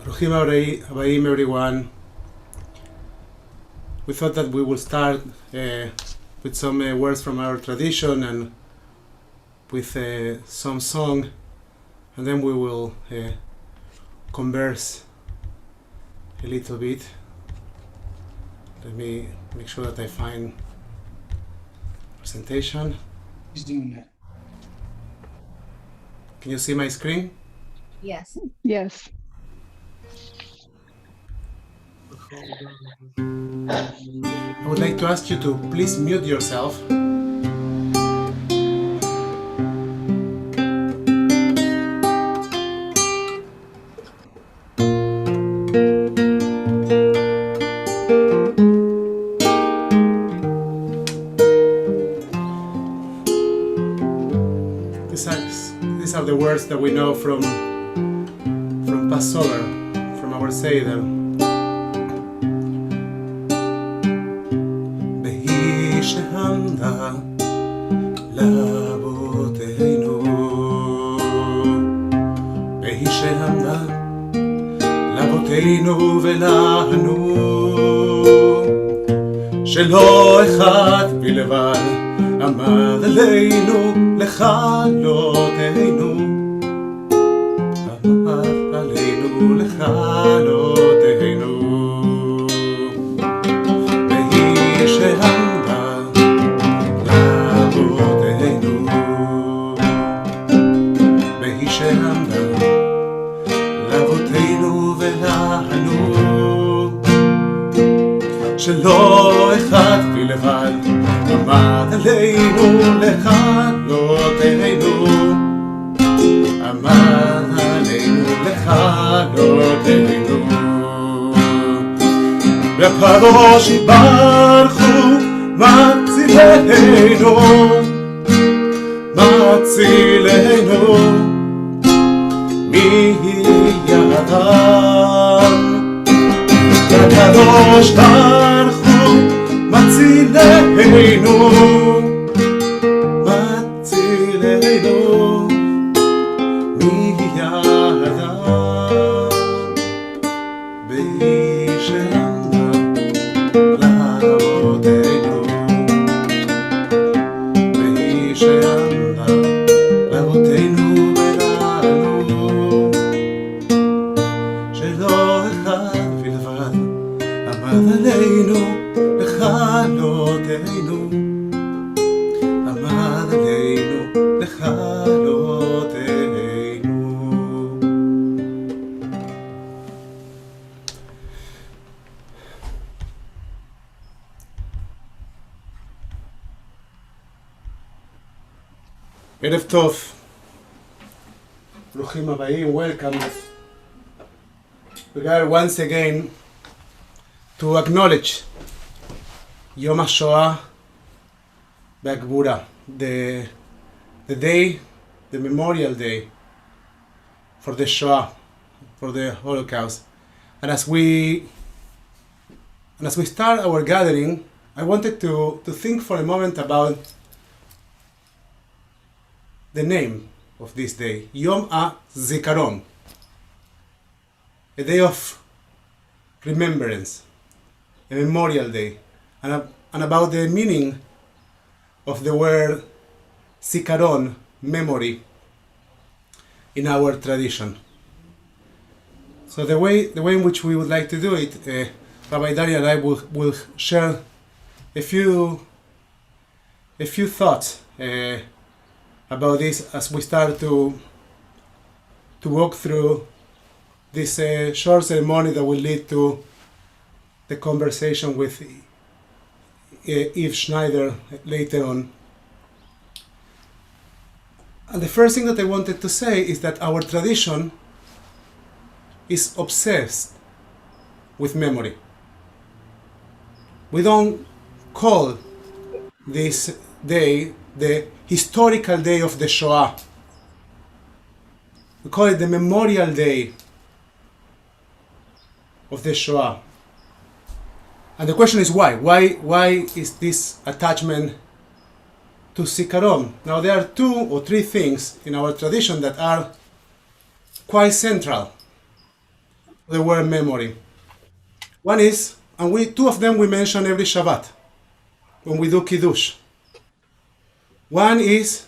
Bruchim Habayim, everyone. We thought that we will start with some words from our tradition and with some song, and then we will converse a little bit. Let me make sure that I find presentation. He's doing that. Can you see my screen? Yes. Yes. I would like to ask you to please mute yourself. These are the words that we know from Passover, from our Seder. שעמדה לאבותינו, והיא שעמדה לאבותינו ולנו, שלא אחד בלבד עמד עלינו לכלותינו, עמד עלינו לכלותינו, והיא שעמדה לאבותינו ולנו, שלא אחד בלבד עמד עלינו לכלותינו, עמד עלינו לכלותינו. והקדוש יתברך הוא מצילנו, מצילנו מידם. הקדוש ברוך הוא מצילנו, מצילנו מידם. והיא שעמדה לאבותינו, והיא שעמדה לאבותינו ולנו, שלא אחד בלבד עמד עלינו לכלותינו, עמד עלינו לכלותינו. ערב טוב, ברוכים הבאים, welcome. We are once again to acknowledge Yom Hashoah B'Gvura, the day, the memorial day for the Shoah, for the Holocaust. And as we start our gathering, I wanted to think for a moment about the name of this day, Yom HaZikaron, a day of remembrance, a memorial day, and about the meaning of the word Zikaron, memory, in our tradition. So the way in which we would like to do it, Rabbi Daria and I will share a few thoughts about this as we start to walk through this short ceremony that will lead to the conversation with Eve Schneider later on. And the first thing that I wanted to say is that our tradition is obsessed with memory. We don't call this day the historical day of the Shoah. We call it the memorial day of the Shoah. And the question is why? Why is this attachment to Zikaron? Now there are 2 or 3 things in our tradition that are quite central The word memory. One is, and two of them we mention every Shabbat when we do Kiddush. One is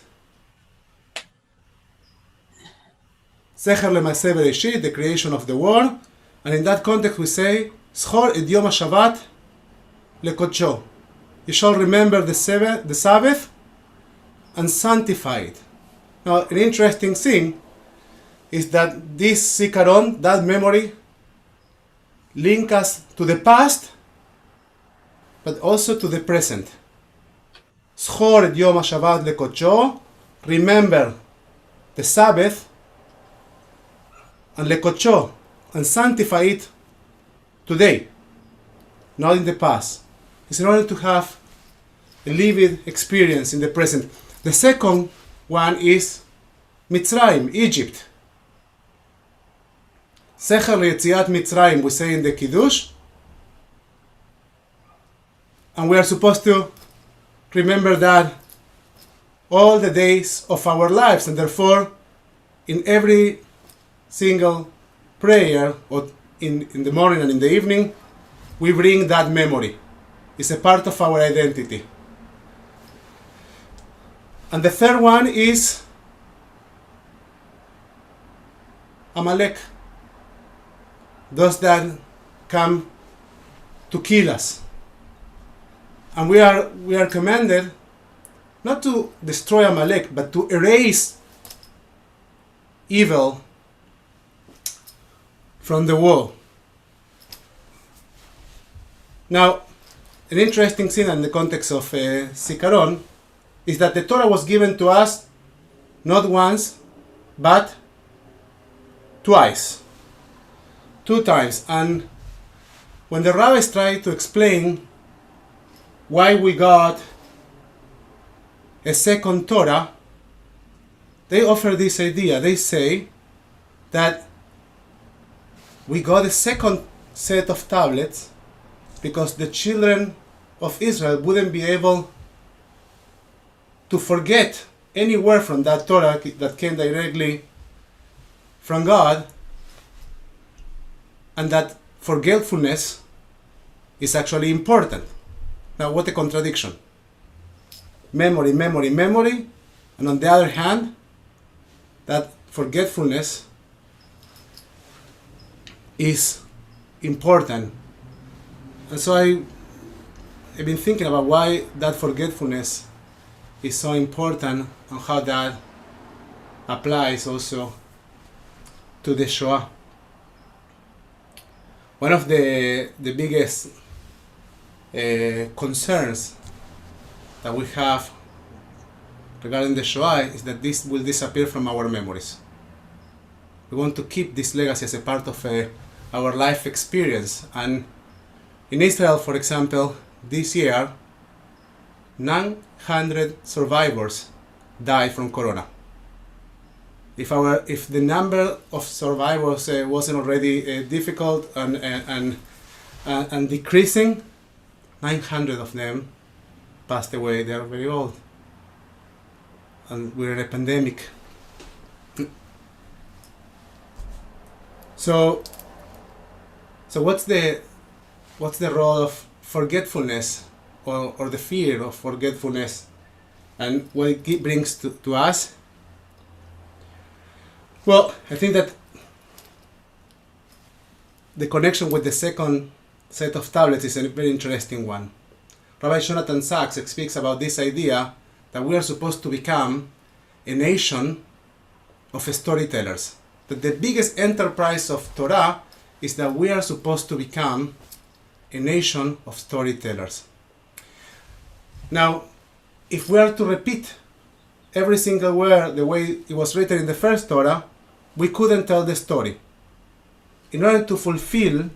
Zecher L'Maaseh Bereshit, the creation of the world, and in that context we say Zchor et Yom HaShabbat lekodsho. You shall remember the Sabbath and sanctify it. Now, an interesting thing is that this zikaron, that memory, link us to the past, but also to the present. Zchor et Yom HaShabbat lekodsho, remember the Sabbath, and lekodsho, and sanctify it today, not in the past. It's in order to have a lived experience in the present. The second one is Mitzrayim, Egypt. Zecher Yetziat Mitzrayim, we say in the Kiddush. And we are supposed to remember that all the days of our lives, and therefore in every single prayer, or in the morning and in the evening, we bring that memory. It's a part of our identity. And the third one is Amalek, those that come to kill us. And we are commanded not to destroy Amalek, but to erase evil from the world. Now, an interesting thing in the context of Zikaron is that the Torah was given to us not once, but twice. 2 times. And when the rabbis tried to explain why we got a second Torah, they offer this idea. They say that we got a second set of tablets because the children of Israel wouldn't be able to forget any word from that Torah that came directly from God, and that forgetfulness is actually important. Now, what a contradiction. Memory, memory, memory, and on the other hand, that forgetfulness is important. And so I've been thinking about why that forgetfulness is so important and how that applies also to the Shoah. One of the biggest concerns that we have regarding the Shoah is that this will disappear from our memories. We want to keep this legacy as a part of our life experience. And in Israel, for example, this year, 900 survivors died from Corona. If the number of survivors wasn't already difficult and decreasing, 900 of them passed away. They are very old, and we're in a pandemic. So what's the role of forgetfulness, or the fear of forgetfulness, and what it brings to us? Well, I think that the connection with the second set of tablets is a very interesting one. Rabbi Jonathan Sachs speaks about this idea that we are supposed to become a nation of storytellers. That the biggest enterprise of Torah is that we are supposed to become a nation of storytellers. Now, if we are to repeat every single word the way it was written in the first Torah, we couldn't tell the story. In order to fulfill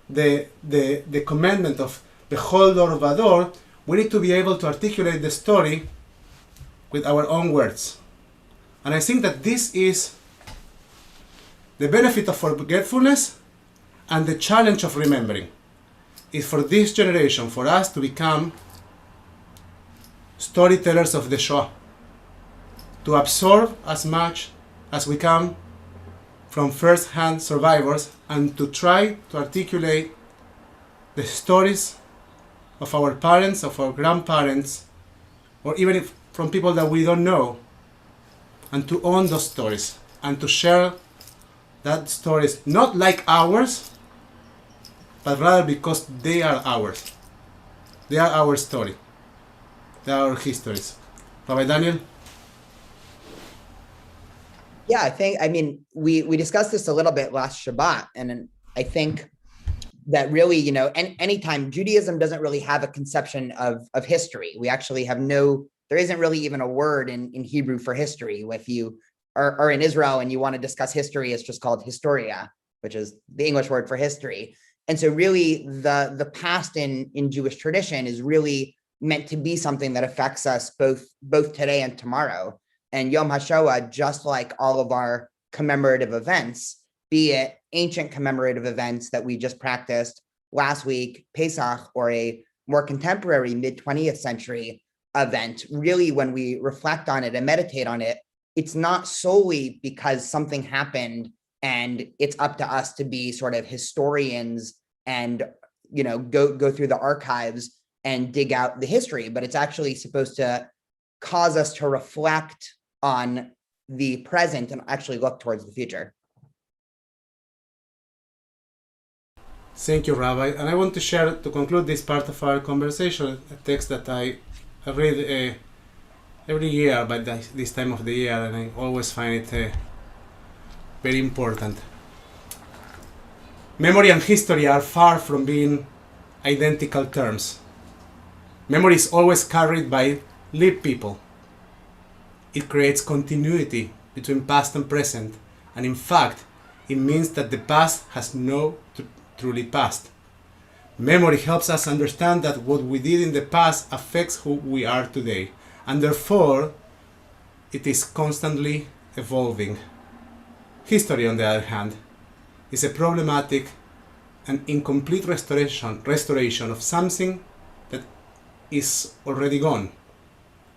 the commandment of Bechol Dor Vador, we need to be able to articulate the story with our own words. And I think that this is the benefit of forgetfulness and the challenge of remembering. Is for this generation, for us to become storytellers of the Shoah, to absorb as much as we can from first-hand survivors and to try to articulate the stories of our parents, of our grandparents, or even if from people that we don't know, and to own those stories and to share that stories not like ours, but rather because they are ours. They are our story. They are our histories. Rabbi Daniel? Yeah, we discussed this a little bit last Shabbat, and I think that really, anytime Judaism doesn't really have a conception of history, we actually have there isn't really even a word in Hebrew for history. If you are in Israel and you want to discuss history, it's just called historia, which is the English word for history. And so really the past in Jewish tradition is really meant to be something that affects us both today and tomorrow. And Yom Hashoah, just like all of our commemorative events, be it ancient commemorative events that we just practiced last week, Pesach, or a more contemporary mid-20th century event, really when we reflect on it and meditate on it, it's not solely because something happened and it's up to us to be sort of historians and go through the archives and dig out the history, but it's actually supposed to cause us to reflect on the present and actually look towards the future. Thank you, Rabbi. And I want to share, to conclude this part of our conversation, a text that I read every year by this time of the year, and I always find it very important. Memory and history are far from being identical terms. Memory is always carried by lived people. It creates continuity between past and present, and in fact, it means that the past has no truly past. Memory helps us understand that what we did in the past affects who we are today, and therefore, it is constantly evolving. History, on the other hand, is a problematic and incomplete restoration of something that is already gone.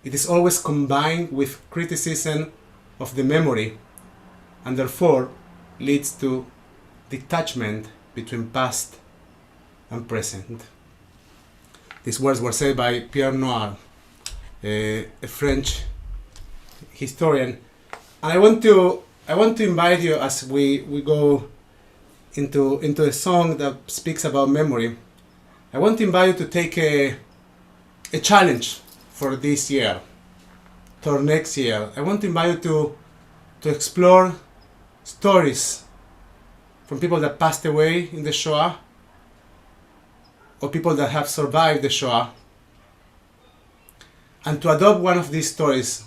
It is always combined with criticism of the memory, and therefore leads to detachment between past and present. These words were said by Pierre Noir, a French historian. And I want to invite you, as we go into a song that speaks about memory, I want to invite you to take a challenge for this year, for next year. I want to invite you to explore stories from people that passed away in the Shoah, or people that have survived the Shoah, and to adopt one of these stories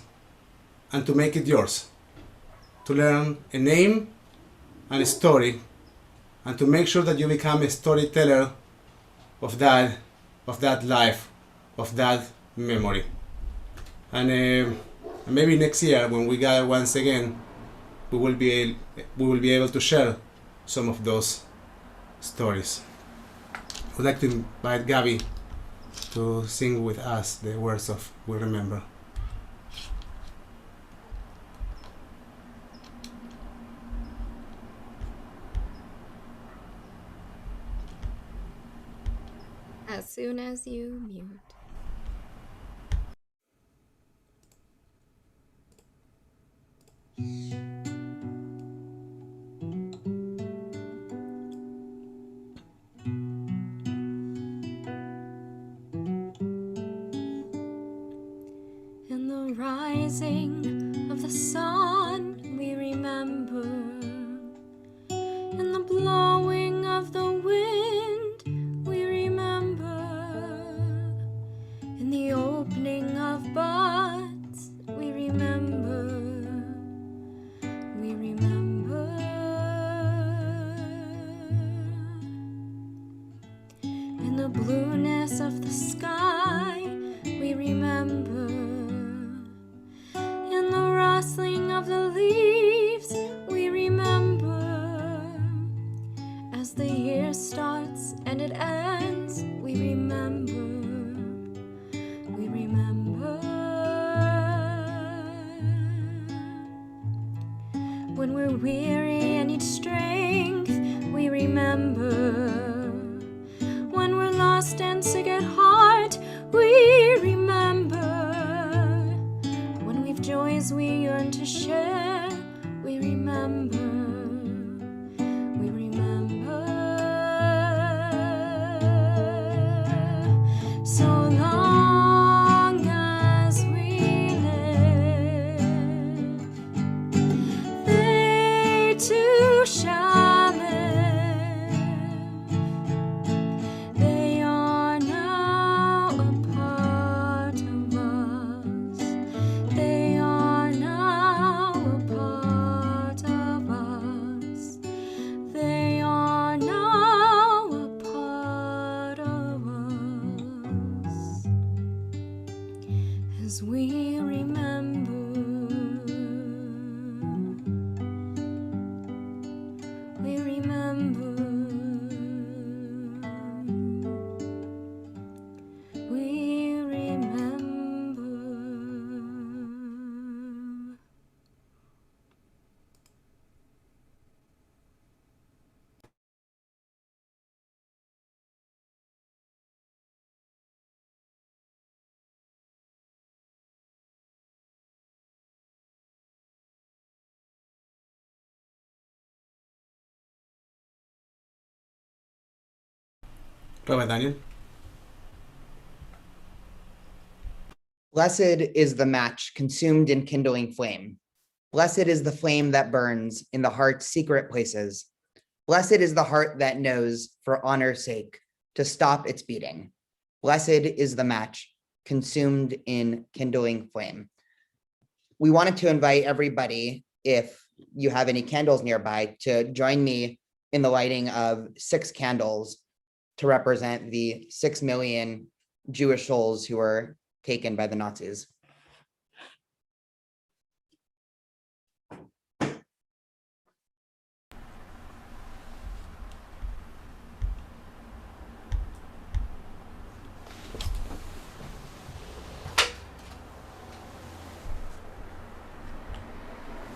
and to make it yours, to learn a name and a story, and to make sure that you become a storyteller of that life, of that memory. And maybe next year, when we gather once again, we will be able to share some of those stories. I would like to invite Gabi to sing with us the words of We Remember. As soon as you mute. In the rising of the sun, we remember. In the blowing of the wind, we remember. In the opening of buds, we remember. We remember. In the blueness of the sky, we remember. In the rustling of the leaves, we remember. As the year starts and it ends, we remember. We remember. When we're weary and need strength, we remember. When we're lost and sick at heart, we remember. When we've joys we yearn to share, we remember. We remember. So long as we live, they too shall live. They are now a part of us. They are now a part of us. They are now a part of us. As we remember. We remember. We remember. Rabbi Daniel. Blessed is the match consumed in kindling flame. Blessed is the flame that burns in the heart's secret places. Blessed is the heart that knows, for honor's sake, to stop its beating. Blessed is the match consumed in kindling flame. We wanted to invite everybody, if you have any candles nearby, to join me in the lighting of 6 candles to represent the 6 million Jewish souls who were taken by the Nazis.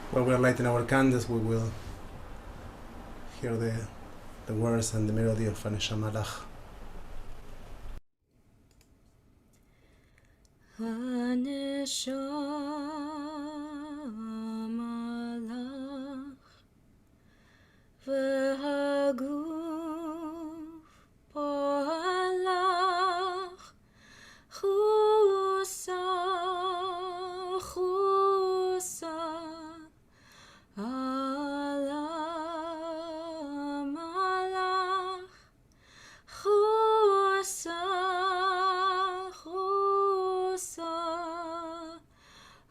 While we are lighting our candles, we will hear the words and the melody of Aneshama Lach. הנשמה לך והגוף פועל לך חוסה חוסה על המלאך חוסה חוסה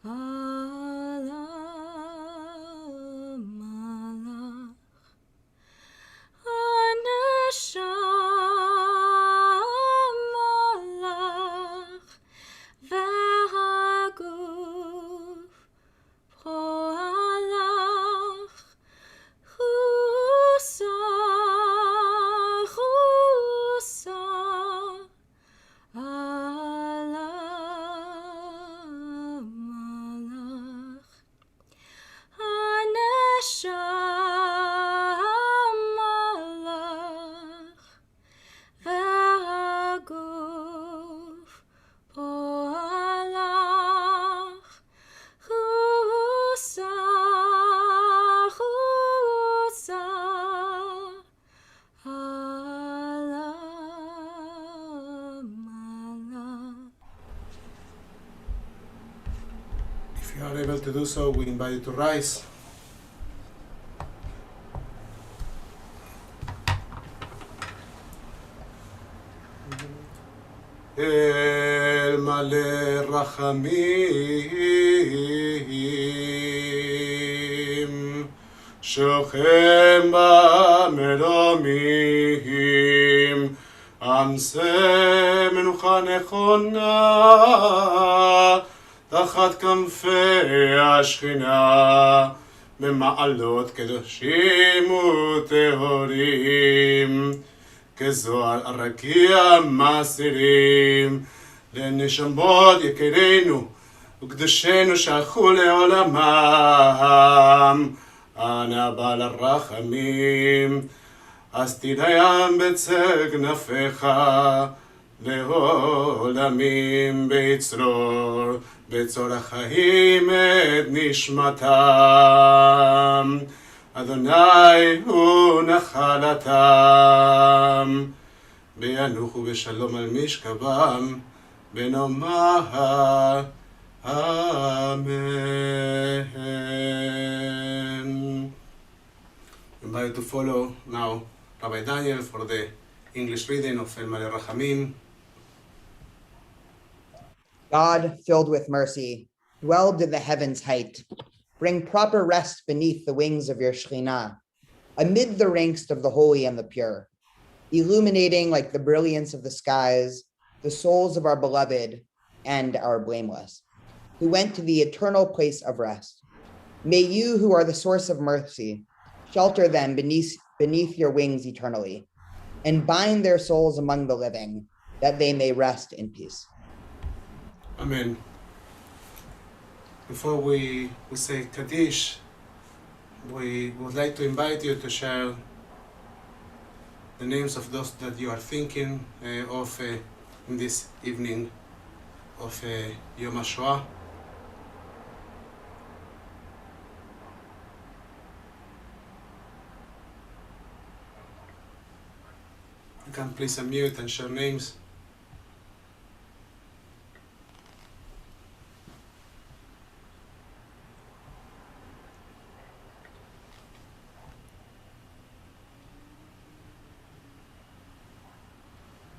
על המלאך הנשמה לך והגוף פועל לך חוסה חוסה על המלאך הנשמה לך והגוף פועל לך חוסה חוסה על המלאך. If you are able to do so, we invite you to rise. El male rachamim, shochem b'meromim, amse menucha nechona, תחת כנפי השכינה, במעלות קדושים וטהורים, כזוהר רקיע מסירים, לנשמות יקירינו וקדושינו שהלכו לעולמם, אנא בעל הרחמים, אז תניים בצל כנפיך, לעולמים בצרור, בצור החיים את נשמתם. אדוני הוא נחלתם, וינוחו בשלום על משכבם, ונאמר Amen. I invite you to follow now Rabbi Daniel for the English reading of El Mare Rachamim. God, filled with mercy, dwelled in the heavens' height. Bring proper rest beneath the wings of your Shekhinah, amid the ranks of the holy and the pure, illuminating like the brilliance of the skies, the souls of our beloved and our blameless, who went to the eternal place of rest. May you, who are the source of mercy, shelter them beneath your wings eternally, and bind their souls among the living, that they may rest in peace. Amen. Before we say Kaddish, we would like to invite you to share the names of those that you are thinking of in this evening of Yom Hashoah. You can please unmute and share names.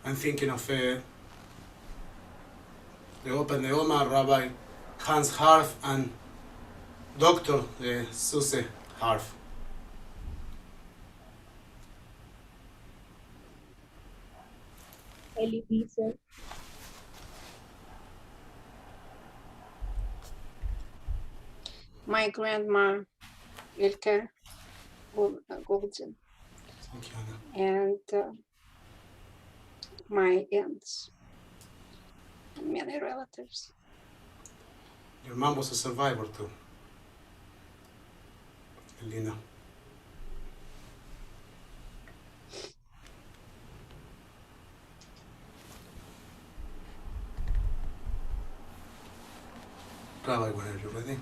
I'm thinking of the Open Neoma, Rabbi Hans Harf and Dr. Suse Harf. Ellie Wiese, my grandma Ilke Golden, Thank you, Anna. and my aunts and many relatives. Your mom was a survivor too, Elena. Rabbi, whenever you're ready.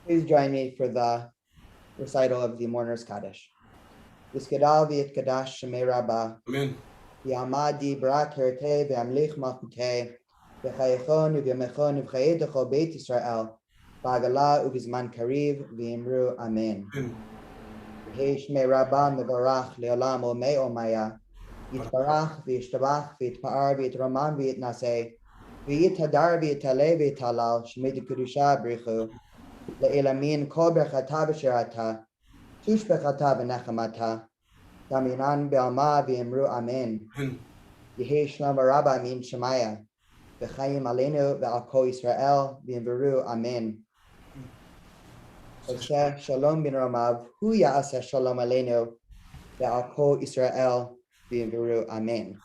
Please join me for the recital of the Mourner's Kaddish. Yiskadal v'yitkadash shemei Rabbah, Amen. v'yamadi b'rak hertei v'yamlich malchutei, v'chayechon v'yamechon v'chayedecho Beit Yisrael, b'agala u'bizman kariv v'yimru Amen. Amen. V'hei shmei Rabbah mevarach le'olam omei omaya, yitbarach v'yishtabach v'yitpa'ar v'yitroman v'yitnaseh, v'yithadar v'yitaleh v'yitalal shmei d'kedusha b'richu, le'elamin kol berchata v'shirata, tush berchata v'nechamata, daminan be'alma v'yimru Amen. Amen. Yehi shlom Rabba min shemaya, v'chayim aleinu ve'al kol Yisrael v'yimru Amen. Oseh shalom bin Ramav, hu ya'aseh shalom aleinu ve'al kol Yisrael v'yimru Amen.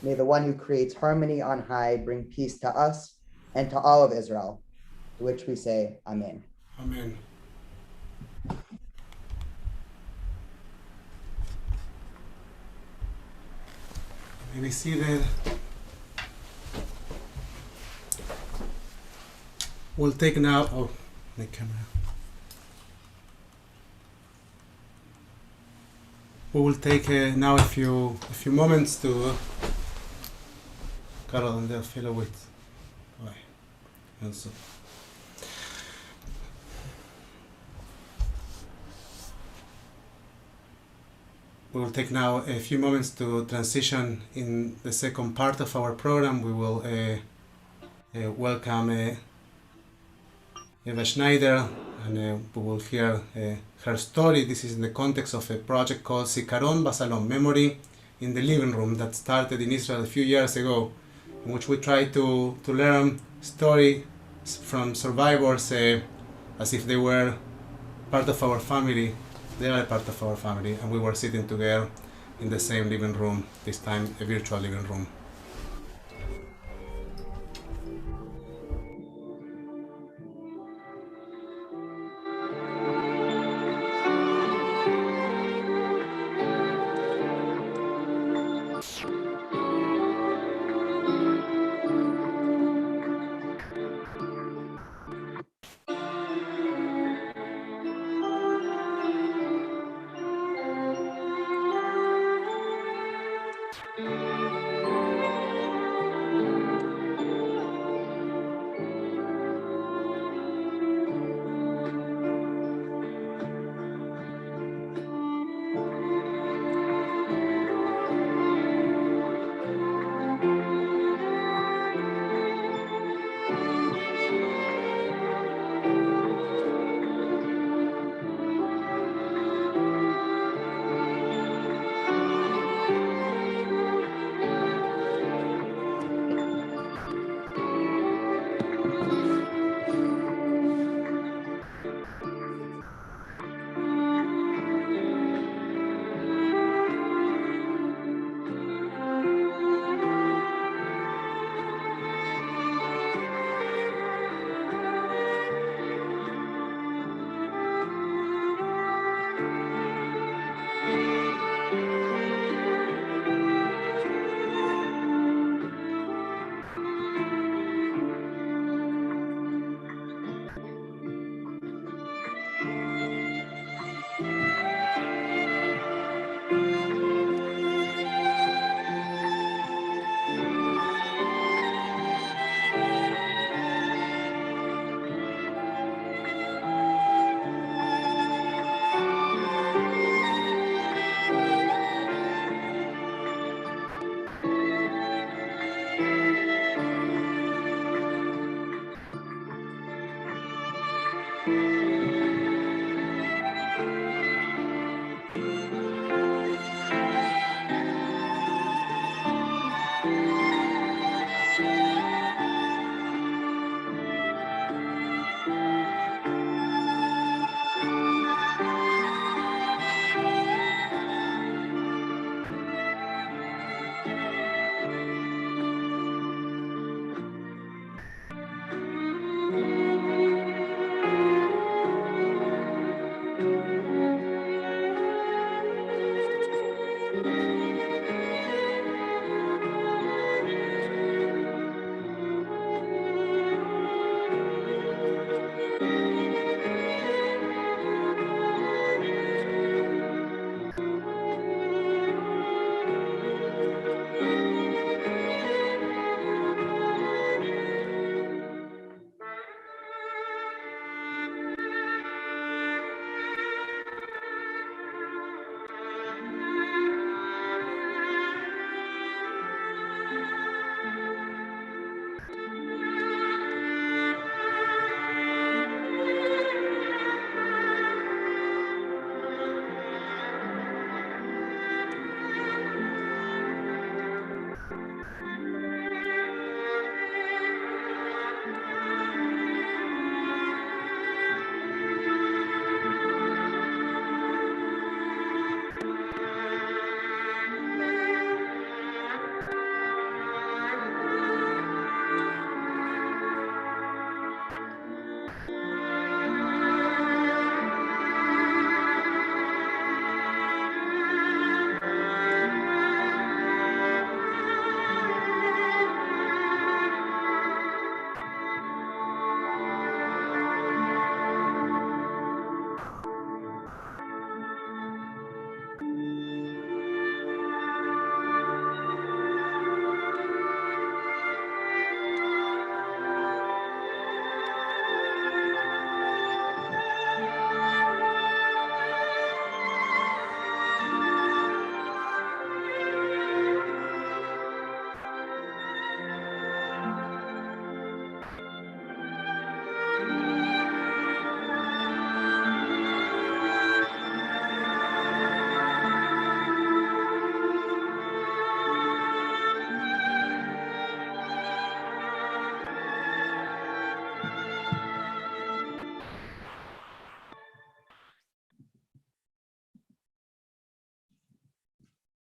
May the one who creates harmony on high bring peace to us and to all of Israel, to which we say Amen. Amen. Be seated. We'll take now. Oh, the camera. We will take now a few moments to Carol and their fellow with. Why? Also. We will take now a few moments to transition in the second part of our program. We will welcome Eva Schneider, and we will hear her story. This is in the context of a project called Zikaron Basalom, Memory in the Living Room, that started in Israel a few years ago, in which we try to learn stories from survivors as if they were part of our family. They are a part of our family, and we were sitting together in the same living room, this time a virtual living room.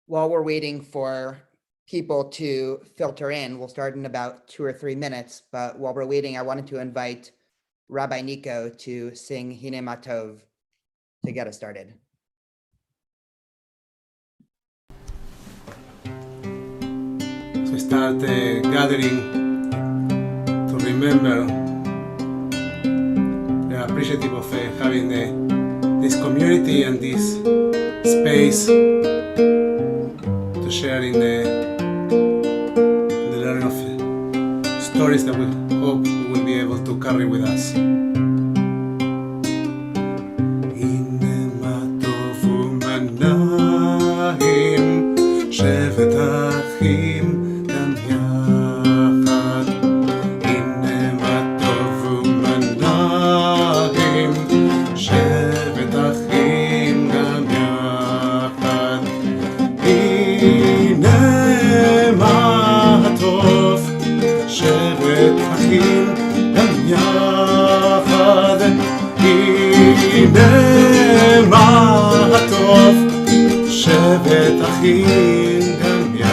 While we're waiting for people to filter in, we'll start in about 2 or 3 minutes. But while we're waiting, I wanted to invite Rabbi Nico to sing Hine Matov to get us started. So we start gathering to remember. We are appreciative of having this community and this space to share in the learning of stories that we hope we will be able to carry with us. שבט אחים גם יחד, הנה מה טוב ומנעים, שבט אחים גם יחד, הנה מה טוב, שבט אחים גם יחד, הנה מה טוב, שבט אחים גם יחד,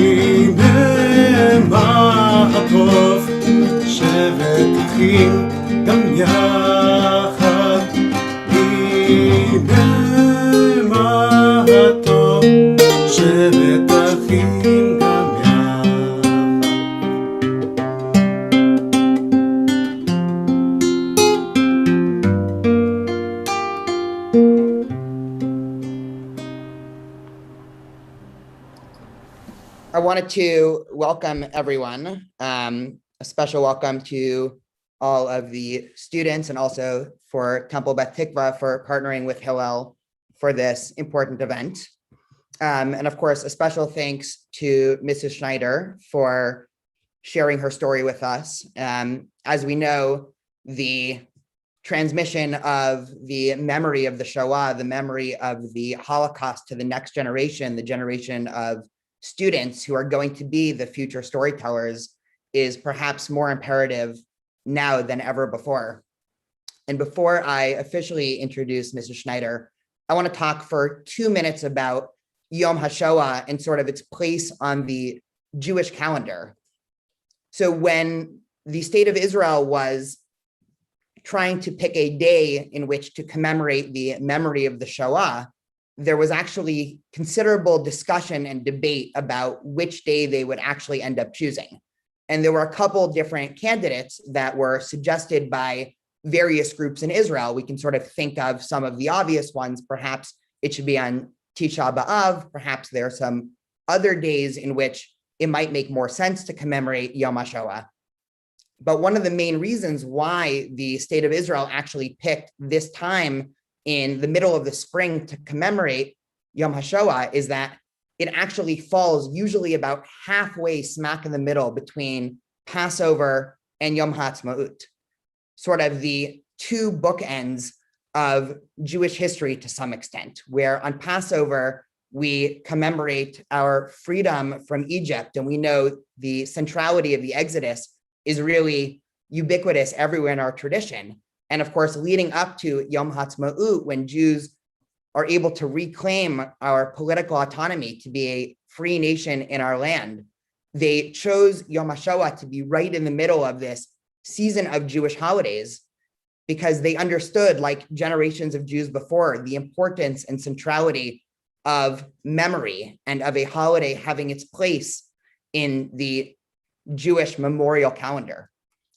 הנה מה הטוב, שבט אחים גם יחד. I wanted to welcome everyone. A special welcome to all of the students and also for Temple Beth Tikvah for partnering with Hillel for this important event. And of course, a special thanks to Mrs. Schneider for sharing her story with us. As we know, the transmission of the memory of the Shoah, the memory of the Holocaust to the next generation, the generation of students who are going to be the future storytellers, is perhaps more imperative now than ever before. And before I officially introduce Mrs. Schneider, I want to talk for 2 minutes about Yom Hashoah and sort of its place on the Jewish calendar. So when the state of Israel was trying to pick a day in which to commemorate the memory of the Shoah, there was actually considerable discussion and debate about which day they would actually end up choosing. And there were a couple different candidates that were suggested by various groups in Israel. We can sort of think of some of the obvious ones. Perhaps it should be on Tisha B'Av. Perhaps there are some other days in which it might make more sense to commemorate Yom HaShoah. But one of the main reasons why the state of Israel actually picked this time in the middle of the spring to commemorate Yom HaShoah is that it actually falls usually about halfway smack in the middle between Passover and Yom HaAtzmaut, sort of the two bookends of Jewish history to some extent, where on Passover, we commemorate our freedom from Egypt. And we know the centrality of the Exodus is really ubiquitous everywhere in our tradition. And of course, leading up to Yom HaAtzmaut, when Jews are able to reclaim our political autonomy to be a free nation in our land, they chose Yom HaShoah to be right in the middle of this season of Jewish holidays, because they understood, like generations of Jews before, the importance and centrality of memory and of a holiday having its place in the Jewish memorial calendar.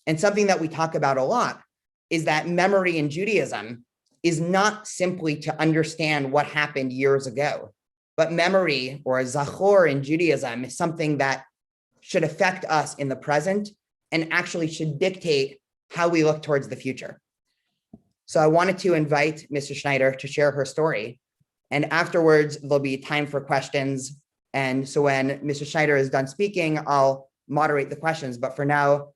And something that we talk about a lot is that memory in Judaism is not simply to understand what happened years ago, but memory, or zachor in Judaism, is something that should affect us in the present and actually should dictate how we look towards the future. So I wanted to invite Mrs. Schneider to share her story. And afterwards, there'll be time for questions. And so when Mrs. Schneider is done speaking, I'll moderate the questions. But for now,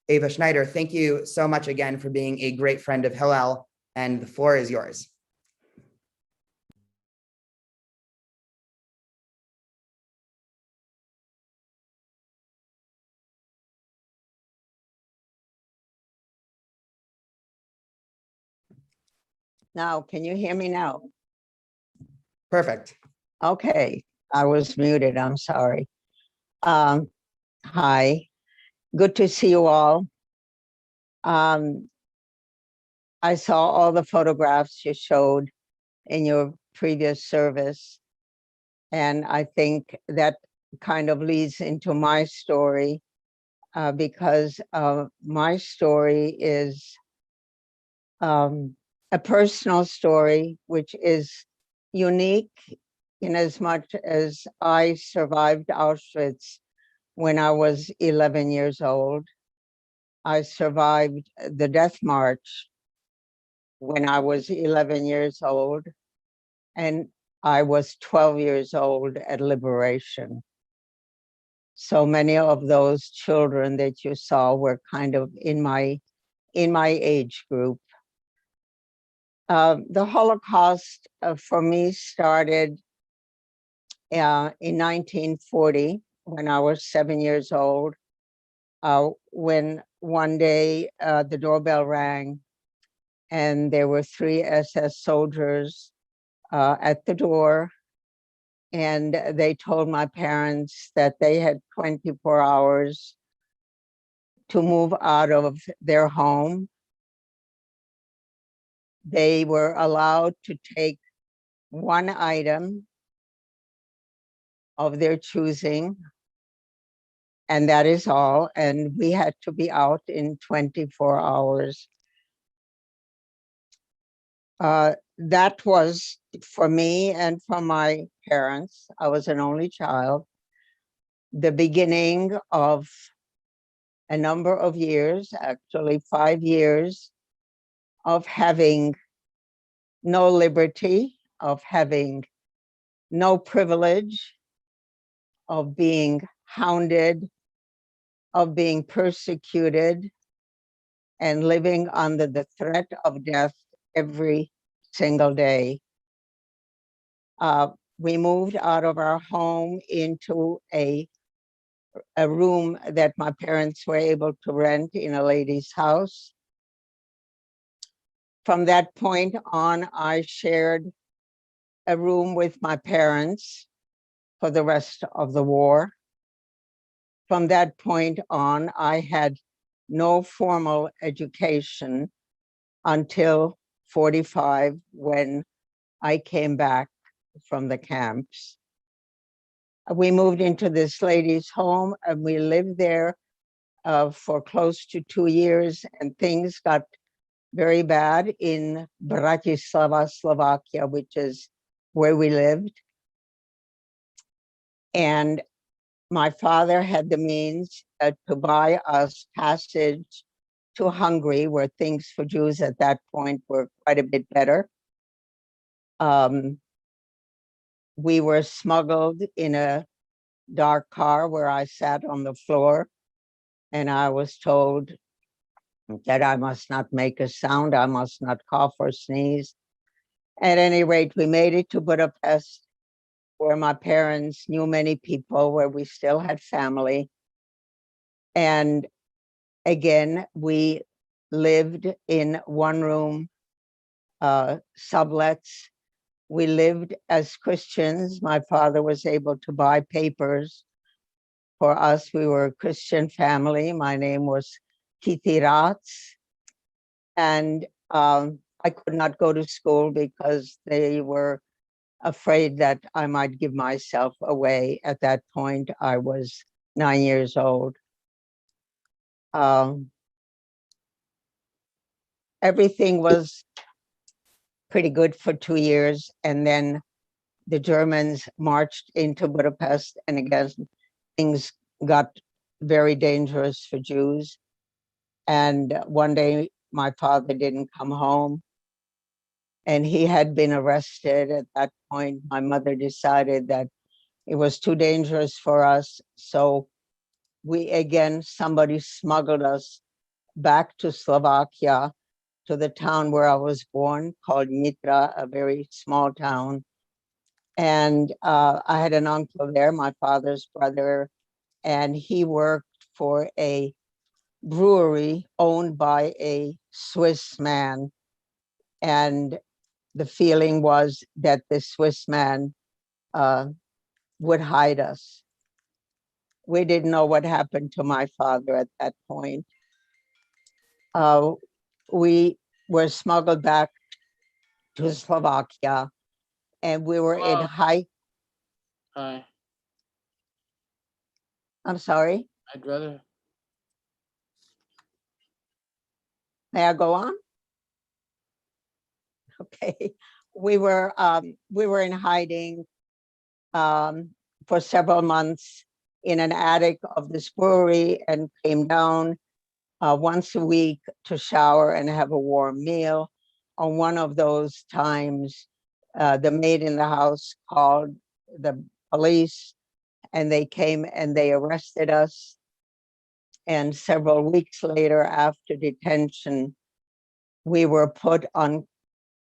Eva Schneider, thank you so much again for being a great friend of Hillel, and the floor is yours. Now, can you hear me now? Perfect. Okay, I was muted, I'm sorry. Hi, good to see you all. I saw all the photographs you showed in your previous service, and I think that kind of leads into my story, because my story is a personal story, which is unique in as much as I survived Auschwitz when I was 11 years old. I survived the Death March when I was 11 years old, and I was 12 years old at liberation. So many of those children that you saw were kind of in my age group. The Holocaust for me started in 1940 when I was 7 years old, when one day the doorbell rang and there were 3 SS soldiers at the door, and they told my parents that they had 24 hours to move out of their home. They were allowed to take one item of their choosing, and that is all. And we had to be out in 24 hours. That was for me and for my parents. I was an only child. the beginning of a number of years, actually 5 years, of having no liberty, of having no privilege, of being hounded, of being persecuted, and living under the threat of death every single day. We moved out of our home into a room that my parents were able to rent in a lady's house. From that point on, I shared a room with my parents for the rest of the war. From that point on, I had no formal education until 45, when I came back from the camps. We moved into this lady's home and we lived there for close to 2 years, and things got very bad in Bratislava, Slovakia, which is where we lived. And my father had the means to buy us passage to Hungary, where things for Jews at that point were quite a bit better. We were smuggled in a dark car where I sat on the floor, and I was told that I must not make a sound, I must not cough or sneeze. At any rate, we made it to Budapest, where my parents knew many people, where we still had family. And again, we lived in one-room sublets. We lived as Christians. My father was able to buy papers for us. We were a Christian family. My name was Kitty Ratz. And I could not go to school because they were afraid that I might give myself away. At that point, I was 9 years old. Everything was pretty good for 2 years, and then the Germans marched into Budapest, and again, things got very dangerous for Jews. And one day, my father didn't come home, and he had been arrested. At that point, my mother decided that it was too dangerous for us. So somebody smuggled us back to Slovakia, to the town where I was born, called Nitra, a very small town. And I had an uncle there, my father's brother, and he worked for a brewery owned by a Swiss man. And the feeling was that the Swiss man would hide us. We didn't know what happened to my father at that point. We were smuggled back to Slovakia, and we were in high. Hi, I'm sorry, I'd rather. may I go on? Okay, we were in hiding for several months in an attic of this brewery, and came down once a week to shower and have a warm meal. On one of those times, the maid in the house called the police, and they came and they arrested us. And several weeks later, after detention, we were put on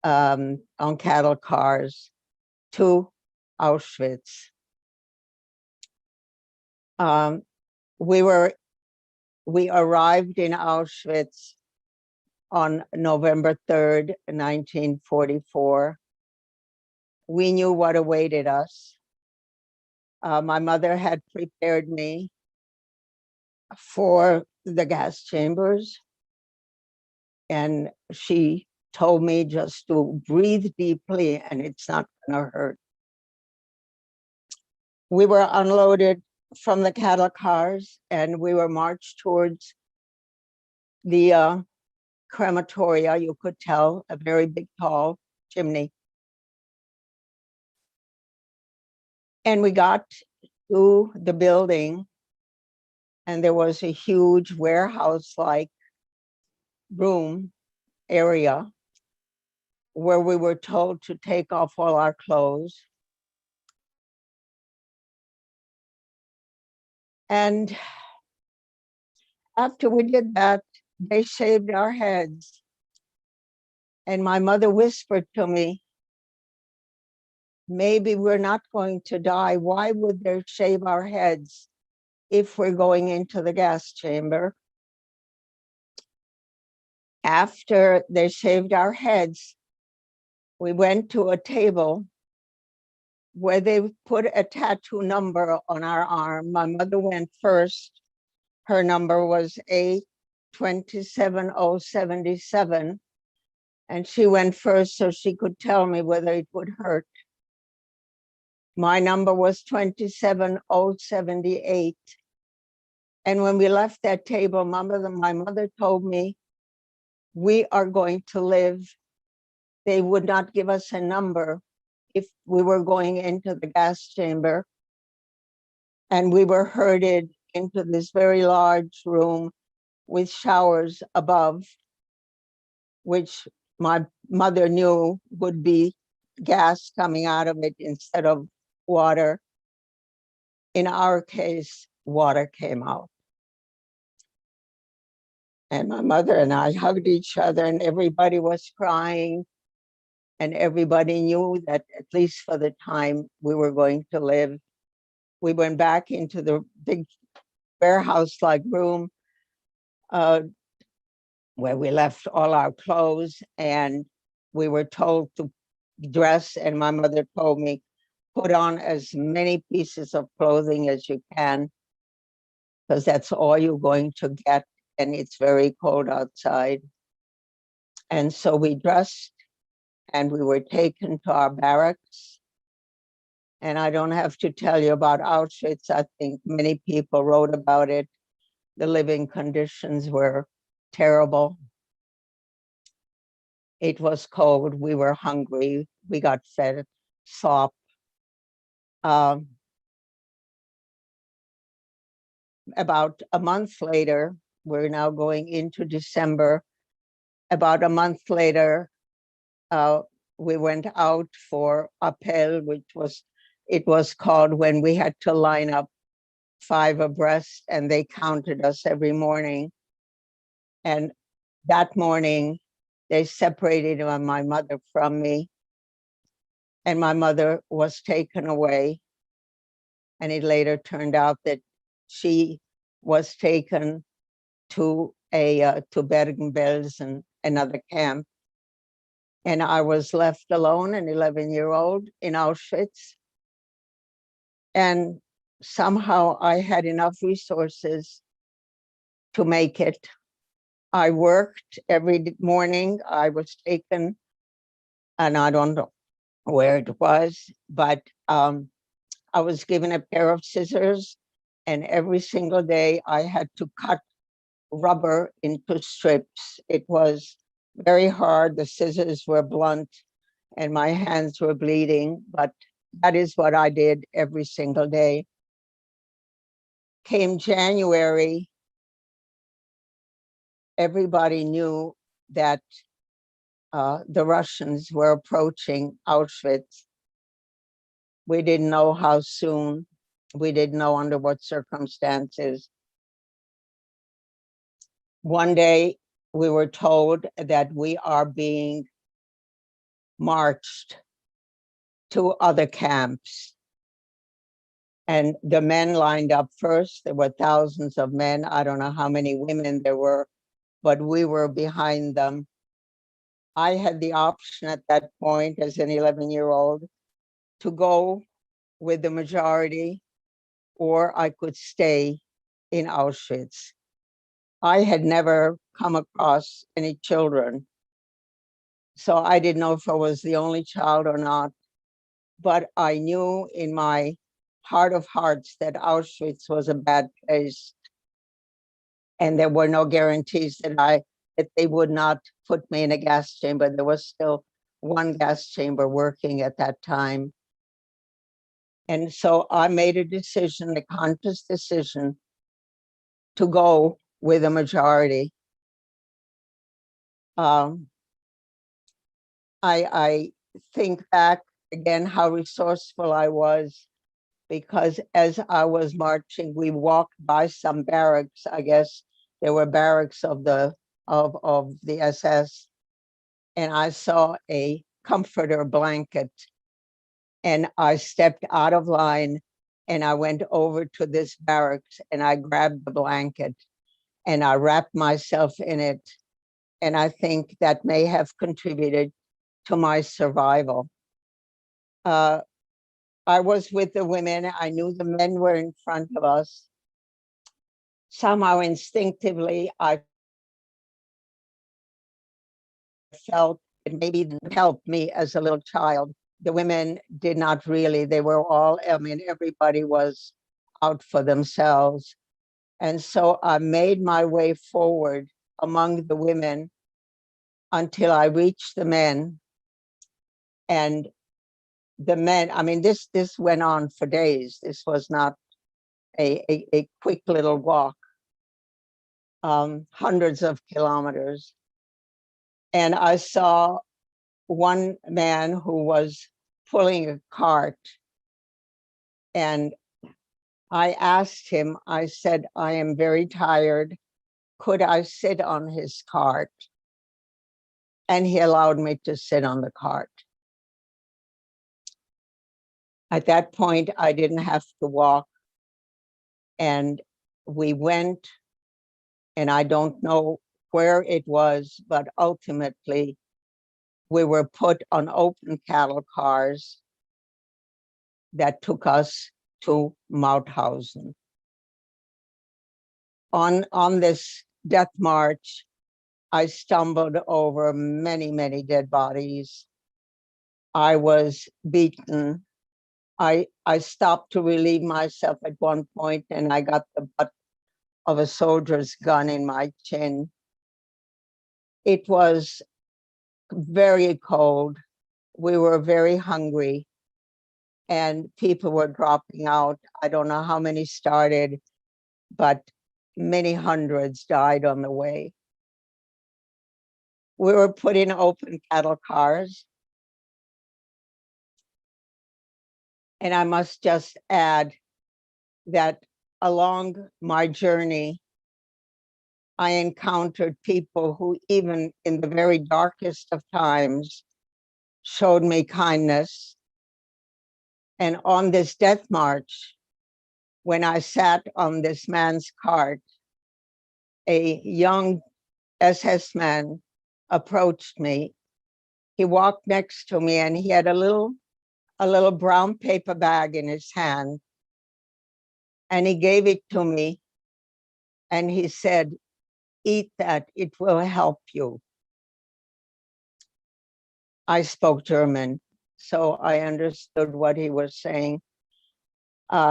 cattle cars to Auschwitz. We arrived in Auschwitz on November 3rd, 1944. We knew what awaited us. My mother had prepared me for the gas chambers, and she told me just to breathe deeply and it's not going to hurt. We were unloaded from the cattle cars and we were marched towards the crematoria. You could tell, a very big, tall chimney. And we got to the building, and there was a huge warehouse-like room area where we were told to take off all our clothes. And after we did that, they shaved our heads. And my mother whispered to me, maybe we're not going to die. Why would they shave our heads if we're going into the gas chamber? After they shaved our heads, we went to a table where they put a tattoo number on our arm. My mother went first. Her number was A27077. And she went first so she could tell me whether it would hurt. My number was 27078. And when we left that table, my mother told me, we are going to live. They would not give us a number if we were going into the gas chamber. And we were herded into this very large room with showers above, which my mother knew would be gas coming out of it instead of water. In our case, water came out. And my mother and I hugged each other, and everybody was crying. And everybody knew that at least for the time we were going to live. We went back into the big warehouse-like room where we left all our clothes, and we were told to dress. And my mother told me, put on as many pieces of clothing as you can, because that's all you're going to get, and it's very cold outside. And so we dressed, and we were taken to our barracks. And I don't have to tell you about Auschwitz. I think many people wrote about it. The living conditions were terrible. It was cold. We were hungry. We got fed slop. About a month later, we're now going into December. About a month later, we went out for appel, it was called when we had to line up 5 abreast, and they counted us every morning. And that morning, they separated my mother from me, and my mother was taken away. And it later turned out that she was taken to Bergen-Belsen, another camp. And I was left alone, an 11-year-old in Auschwitz. And somehow I had enough resources to make it. I worked every morning. I was taken, and I don't know where it was, but I was given a pair of scissors, and every single day I had to cut rubber into strips. It was very hard. The scissors were blunt and my hands were bleeding, but that is what I did every single day. Came January, everybody knew that the Russians were approaching Auschwitz. We didn't know how soon. We didn't know under what circumstances. One day we were told that we are being marched to other camps. And the men lined up first. There were thousands of men. I don't know how many women there were, but we were behind them. I had the option at that point as an 11-year-old to go with the majority, or I could stay in Auschwitz. I had never come across any children, so I didn't know if I was the only child or not, but I knew in my heart of hearts that Auschwitz was a bad place, and there were no guarantees that they would not put me in a gas chamber. There was still one gas chamber working at that time. And so I made a decision, a conscious decision, to go with a majority. I think back again how resourceful I was, because as I was marching, we walked by some barracks. I guess there were barracks of the SS, and I saw a comforter blanket, and I stepped out of line, and I went over to this barracks, and I grabbed the blanket, and I wrapped myself in it, and I think that may have contributed to my survival. I was with the women. I knew the men were in front of us. Somehow instinctively, I felt it maybe didn't help me as a little child. The women did not really. They were all, I mean, everybody was out for themselves. And so I made my way forward among the women until I reached the men. And the men, I mean, this went on for days. This was not a quick little walk, hundreds of kilometers. And I saw one man who was pulling a cart. And I asked him, I said, I am very tired. Could I sit on his cart? And he allowed me to sit on the cart. At that point, I didn't have to walk. And we went, and I don't know where it was, but ultimately we were put on open cattle cars that took us to Mauthausen. On this death march, I stumbled over many, many dead bodies. I was beaten. I stopped to relieve myself at one point, and I got the butt of a soldier's gun in my chin. It was very cold. We were very hungry, and people were dropping out. I don't know how many started, but many hundreds died on the way. We were put in open cattle cars. And I must just add that along my journey, I encountered people who, even in the very darkest of times, showed me kindness. And on this death march, when I sat on this man's cart, a young SS man approached me. He walked next to me, and he had a little brown paper bag in his hand. And he gave it to me, and he said, eat that, it will help you. I spoke German, so I understood what he was saying.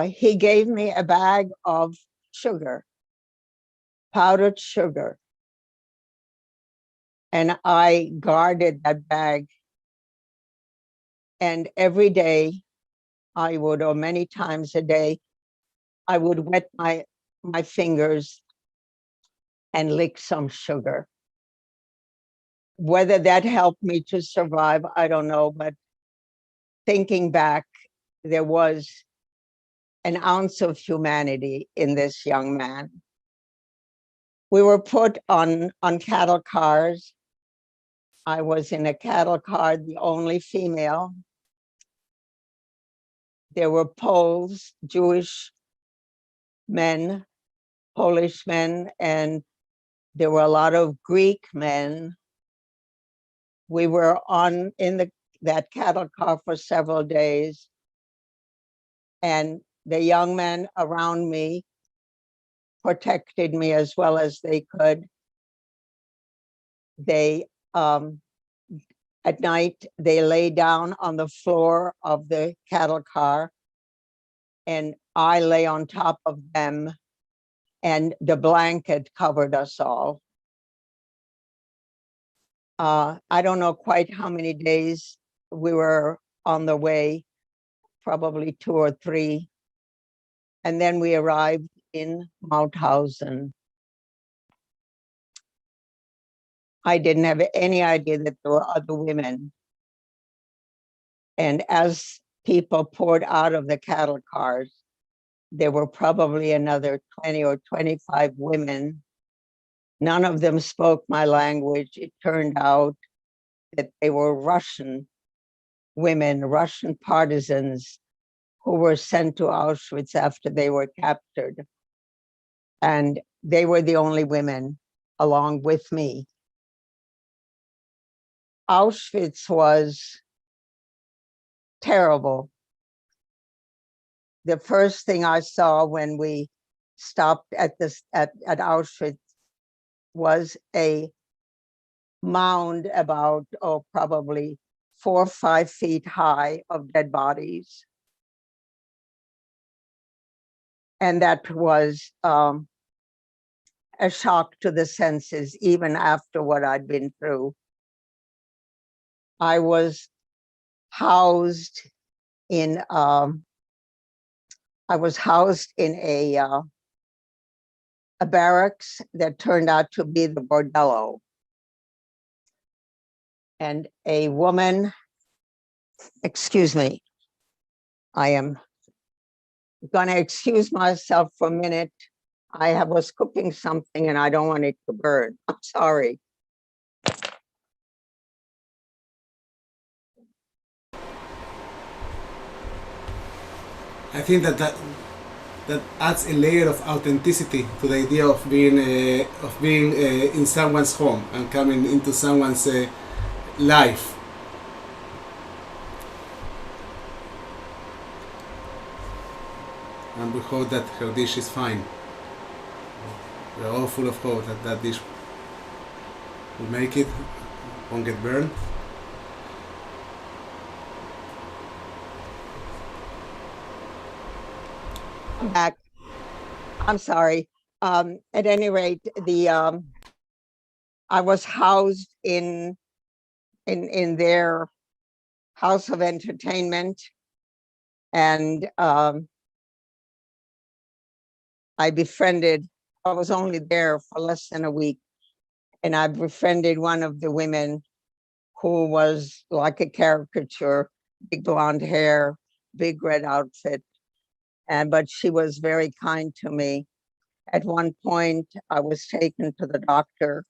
He gave me a bag of sugar, powdered sugar. And I guarded that bag. And every day I would, or many times a day, I would wet my fingers and lick some sugar. Whether that helped me to survive, I don't know, but thinking back, there was an ounce of humanity in this young man. We were put on cattle cars. I was in a cattle car, the only female. There were Poles, Jewish men, Polish men, and there were a lot of Greek men. We were in that cattle car for several days. And the young men around me protected me as well as they could. They, at night, they lay down on the floor of the cattle car, and I lay on top of them, and the blanket covered us all. I don't know quite how many days we were on the way, probably 2 or 3. And then we arrived in Mauthausen. I didn't have any idea that there were other women. And as people poured out of the cattle cars, there were probably another 20 or 25 women. None of them spoke my language. It turned out that they were Russian women, Russian partisans who were sent to Auschwitz after they were captured. And they were the only women along with me. Auschwitz was terrible. The first thing I saw when we stopped at Auschwitz was a mound about, probably 4 or 5 feet high of dead bodies. And that was a shock to the senses, even after what I'd been through. I was housed in a barracks that turned out to be the bordello. And a woman, excuse me, I am going to excuse myself for a minute. I was cooking something and I don't want it to burn. I'm sorry. I think that adds a layer of authenticity to the idea of being in someone's home and coming into someone's life. And we hope that her dish is fine. We're all full of hope that that dish will make it, won't get burned. I'm back. I'm sorry. At any rate, I was housed in their house of entertainment, and I was only there for less than a week, and I befriended one of the women who was like a caricature, big blonde hair, big red outfit. But she was very kind to me. At one point, I was taken to the doctor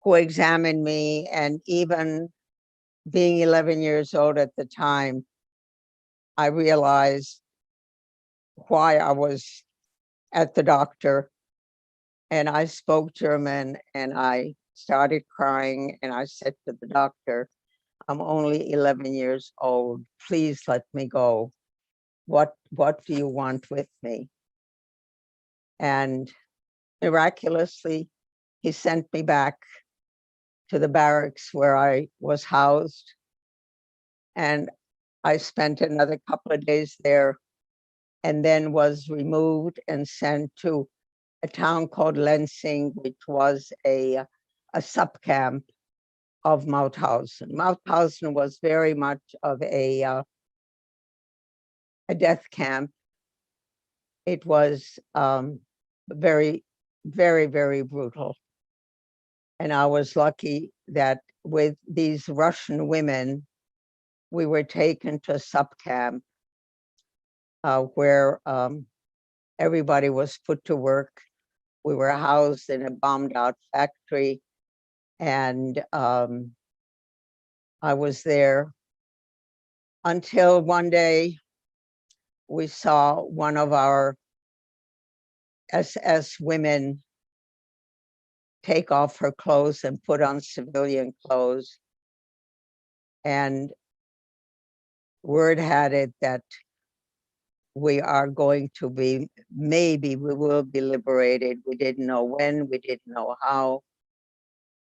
who examined me, and even being 11 years old at the time, I realized why I was at the doctor. And I spoke German and I started crying, and I said to the doctor, I'm only 11 years old. Please let me go. What do you want with me? And miraculously, he sent me back to the barracks where I was housed. And I spent another couple of days there, and then was removed and sent to a town called Lenzing, which was a subcamp of Mauthausen. Mauthausen was very much of a death camp. It was very, very, very brutal. And I was lucky that with these Russian women, we were taken to a subcamp where everybody was put to work. We were housed in a bombed out factory, and I was there until one day we saw one of our SS women take off her clothes and put on civilian clothes. And word had it that we are going to be, maybe we will be liberated. We didn't know when, we didn't know how.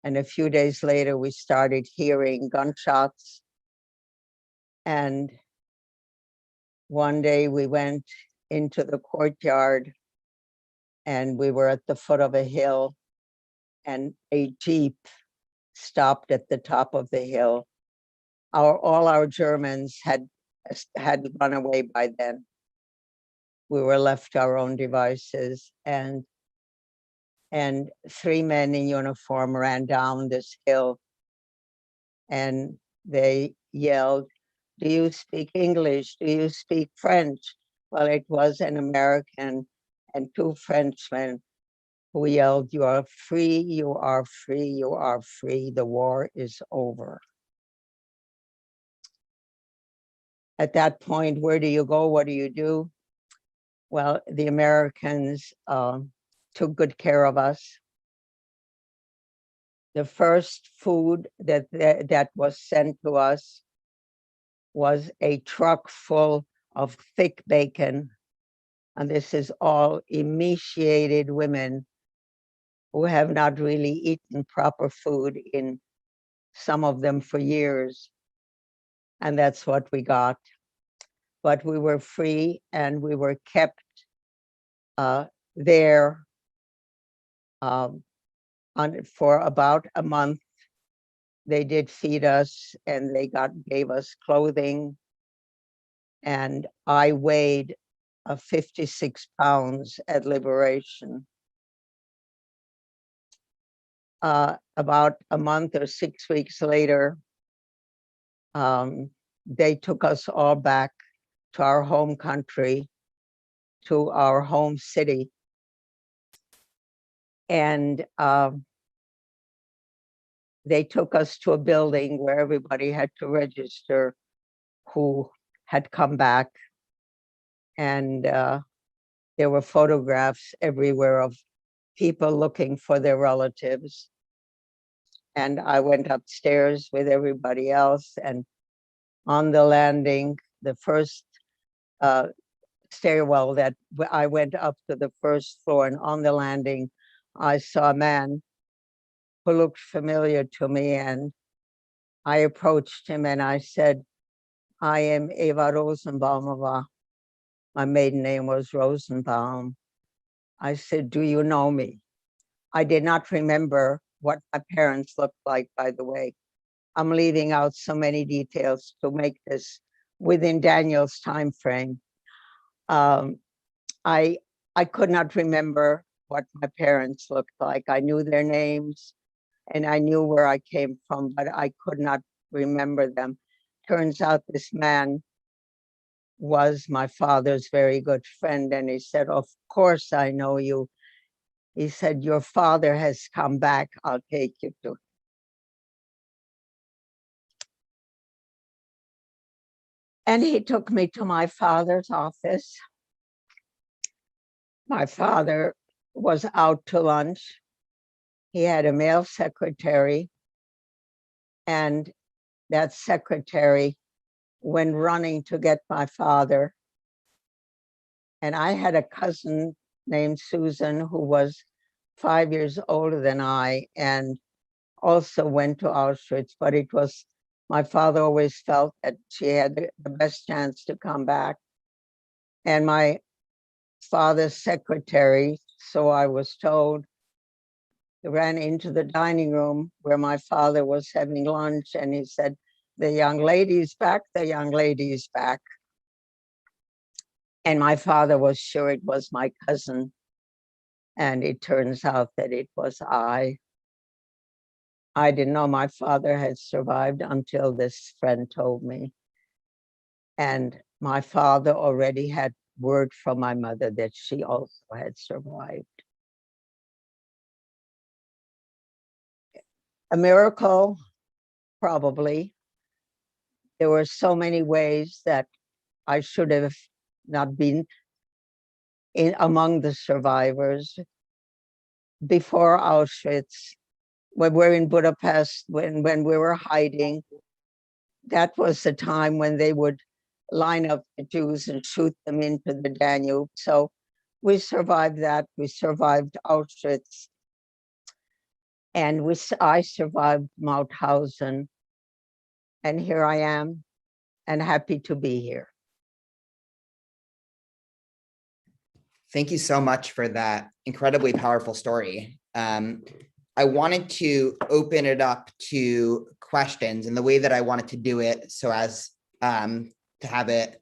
And a few days later, we started hearing gunshots. And one day we went into the courtyard, and we were at the foot of a hill, and a Jeep stopped at the top of the hill. All our Germans had had run away by then. We were left to our own devices, and 3 men in uniform ran down this hill, and they yelled, "Do you speak English? Do you speak French?" Well, it was an American and 2 Frenchmen who yelled, "You are free, you are free, you are free. The war is over." At that point, where do you go? What do you do? Well, the Americans took good care of us. The first food that was sent to us was a truck full of thick bacon. And this is all emaciated women who have not really eaten proper food in, some of them, for years. And that's what we got. But we were free, and we were kept there for about a month. They did feed us, and they gave us clothing. And I weighed 56 pounds at liberation. About a month or 6 weeks later, they took us all back to our home country, to our home city. And they took us to a building where everybody had to register who had come back. And there were photographs everywhere of people looking for their relatives. And I went upstairs with everybody else, and on the landing, the first stairwell that I went up to the first floor, and on the landing, I saw a man who looked familiar to me, and I approached him and I said, "I am Eva Rosenbaumova." My maiden name was Rosenbaum. I said, "Do you know me?" I did not remember what my parents looked like, by the way. I'm leaving out so many details to make this within Daniel's time frame. I could not remember what my parents looked like. I knew their names and I knew where I came from, but I could not remember them. Turns out this man was my father's very good friend, and he said, "Of course I know you." He said, "Your father has come back. I'll take you to him." And he took me to my father's office. My father was out to lunch. He had a male secretary, and that secretary went running to get my father. And I had a cousin named Susan who was 5 years older than I and also went to Auschwitz, but it was, my father always felt that she had the best chance to come back. And my father's secretary, so I was told, ran into the dining room where my father was having lunch, and he said, "The young lady's back, the young lady's back." And my father was sure it was my cousin. And it turns out that it was I. I didn't know my father had survived until this friend told me. And my father already had word from my mother that she also had survived. A miracle, probably. There were so many ways that I should have not been among the survivors. Before Auschwitz, when we were in Budapest, when we were hiding, that was the time when they would line up the Jews and shoot them into the Danube. So we survived that. We survived Auschwitz. And I survived Mauthausen. And here I am, and happy to be here. Thank you so much for that incredibly powerful story. I wanted to open it up to questions, and the way that I wanted to do it so as to have it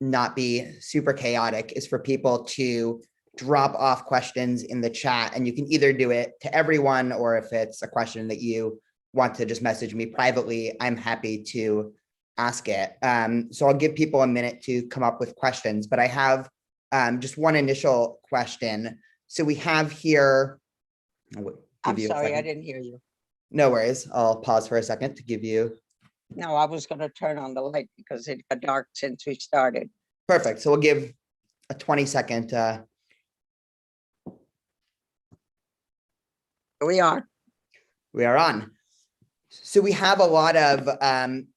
not be super chaotic is for people to drop off questions in the chat, and you can either do it to everyone, or if it's a question that you want to just message me privately, I'm happy to ask it. So I'll give people a minute to come up with questions, but I have just one initial question. So we have here, I'm sorry, I didn't hear you. No worries. I'll pause for a second to give you. No, I was going to turn on the light because it got dark since we started. Perfect. So we'll give a 20-second. Here we are. We are on. So we have a lot of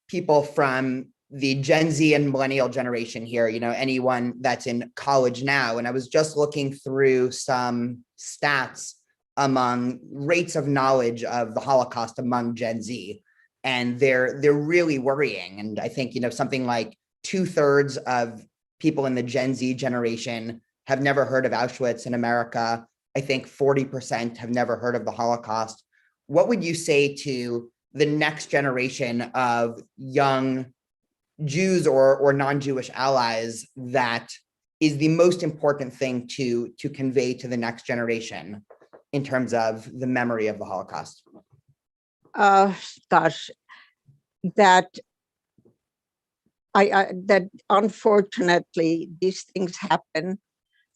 people from the Gen Z and millennial generation here, you know, anyone that's in college now. And I was just looking through some stats among rates of knowledge of the Holocaust among Gen Z. And they're really worrying. And I think, you know, something like 2/3 of people in the Gen Z generation have never heard of Auschwitz in America. I think 40% have never heard of the Holocaust. What would you say to the next generation of young Jews or non-Jewish allies that is the most important thing to convey to the next generation in terms of the memory of the Holocaust? Gosh, that that unfortunately these things happen.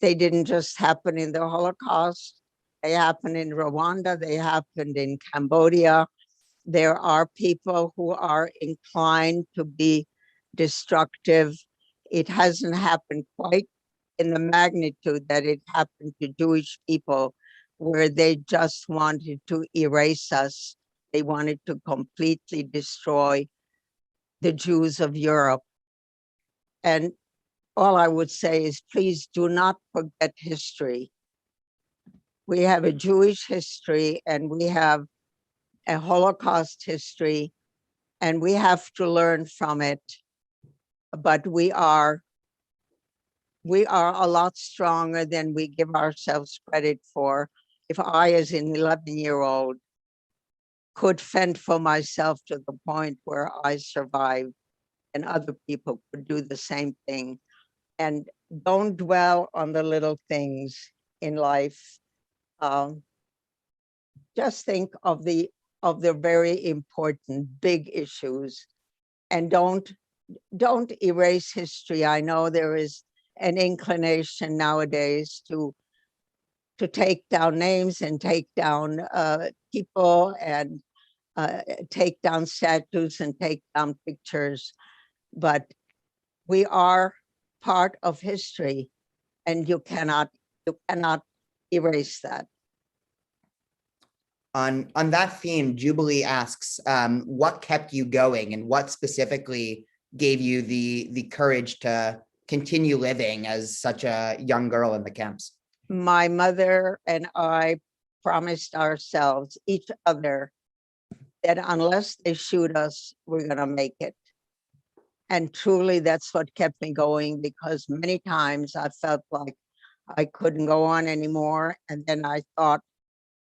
They didn't just happen in the Holocaust. They happened in Rwanda. They happened in Cambodia. There are people who are inclined to be destructive. It hasn't happened quite in the magnitude that it happened to Jewish people, where they just wanted to erase us. They wanted to completely destroy the Jews of Europe. And all I would say is, please do not forget history. We have a Jewish history and we have a Holocaust history, and we have to learn from it. But we are a lot stronger than we give ourselves credit for. If I, as an 11-year-old, could fend for myself to the point where I survived, and other people could do the same thing. And don't dwell on the little things in life. Just think of the very important big issues, and don't erase history. I know there is an inclination nowadays to take down names and take down people and take down statues and take down pictures, but we are part of history, and you cannot erase that. On that theme, Jubilee asks, what kept you going, and what specifically gave you the courage to continue living as such a young girl in the camps? My mother and I promised ourselves, each other, that unless they shoot us, we're going to make it. And truly, that's what kept me going, because many times I felt like I couldn't go on anymore. And then I thought,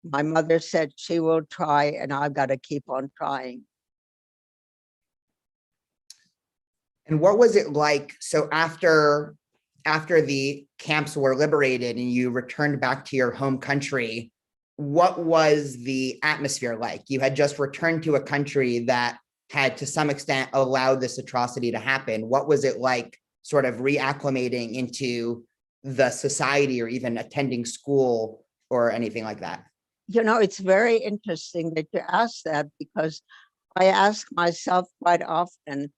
my mother said she will try, and I've got to keep on trying. And what was it like? So after the camps were liberated and you returned back to your home country, what was the atmosphere like? You had just returned to a country that had to some extent allowed this atrocity to happen. What was it like sort of reacclimating into the society, or even attending school or anything like that? You know, it's very interesting that you ask that, because I ask myself quite often,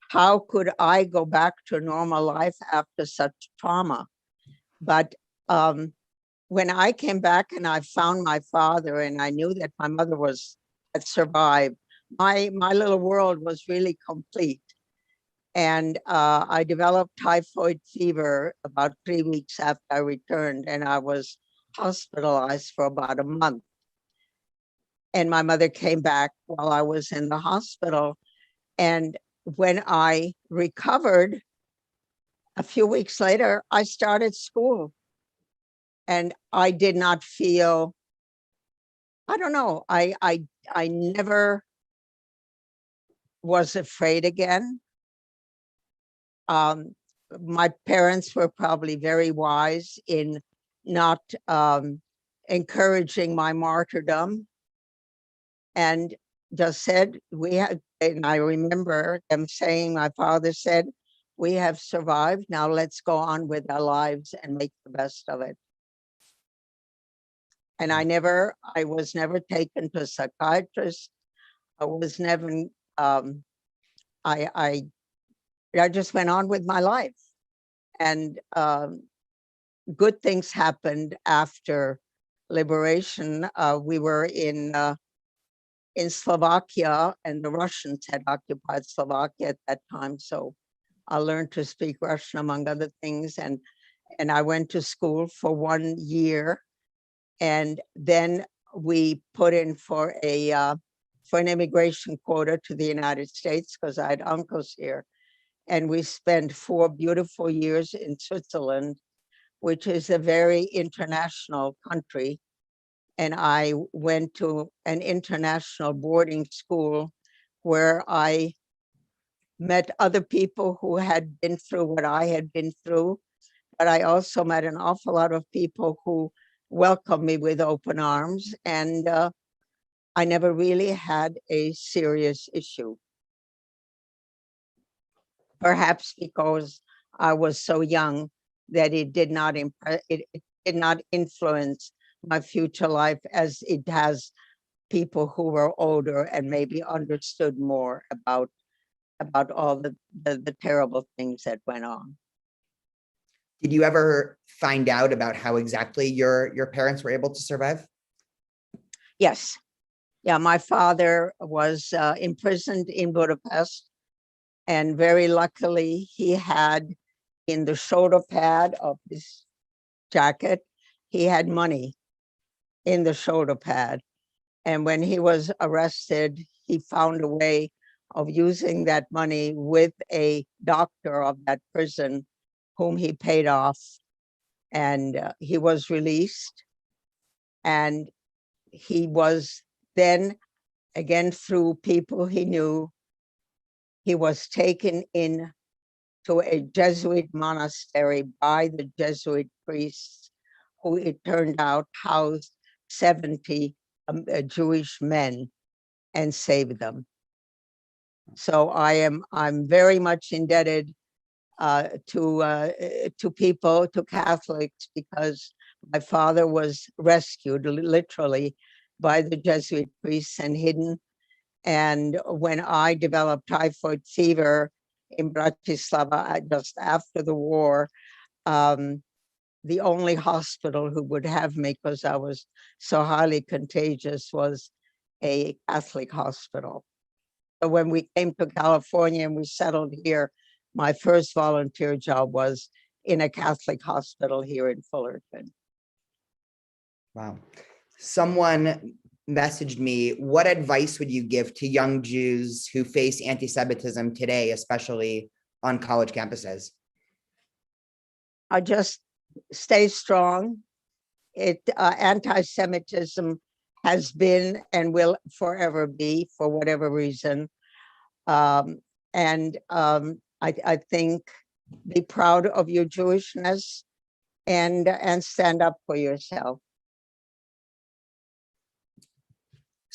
how could I go back to normal life after such trauma? But when I came back and I found my father, and I knew that my mother had survived, my little world was really complete. And I developed typhoid fever about 3 weeks after I returned, and I was hospitalized for about a month. And my mother came back while I was in the hospital. And when I recovered, a few weeks later, I started school. And I did not feel, I don't know, I never was afraid again. my parents were probably very wise in not encouraging my martyrdom, and just said, we had, and I remember them saying, my father said, we have survived, now let's go on with our lives and make the best of it. And I was never taken to a psychiatrist. I was never, I just went on with my life. And good things happened after liberation. We were in Slovakia, and the Russians had occupied Slovakia at that time. So I learned to speak Russian, among other things. And I went to school for 1 year. And then we put in for an immigration quota to the United States, because I had uncles here. And we spent 4 beautiful years in Switzerland, which is a very international country. And I went to an international boarding school where I met other people who had been through what I had been through. But I also met an awful lot of people who welcomed me with open arms. And I never really had a serious issue. Perhaps because I was so young that it did not did not influence my future life as it has people who were older and maybe understood more about all the terrible things that went on. Did you ever find out about how exactly your parents were able to survive? Yes. Yeah, my father was imprisoned in Budapest, and very luckily he had in the shoulder pad of his jacket, he had money in the shoulder pad. And when he was arrested, he found a way of using that money with a doctor of that prison whom he paid off. And he was released. And he was then, again, through people he knew, he was taken in to a Jesuit monastery by the Jesuit priests, who it turned out housed 70 Jewish men and saved them. So I'm very much indebted to people, to Catholics, because my father was rescued literally by the Jesuit priests and hidden. And when I developed typhoid fever in Bratislava just after the war, the only hospital who would have me, because I was so highly contagious, was a Catholic hospital. So when we came to California and we settled here, my first volunteer job was in a Catholic hospital here in Fullerton. Wow. Someone messaged me, what advice would you give to young Jews who face anti-Semitism today, especially on college campuses? I just stay strong. Anti-Semitism has been and will forever be, for whatever reason. I think be proud of your Jewishness and stand up for yourself.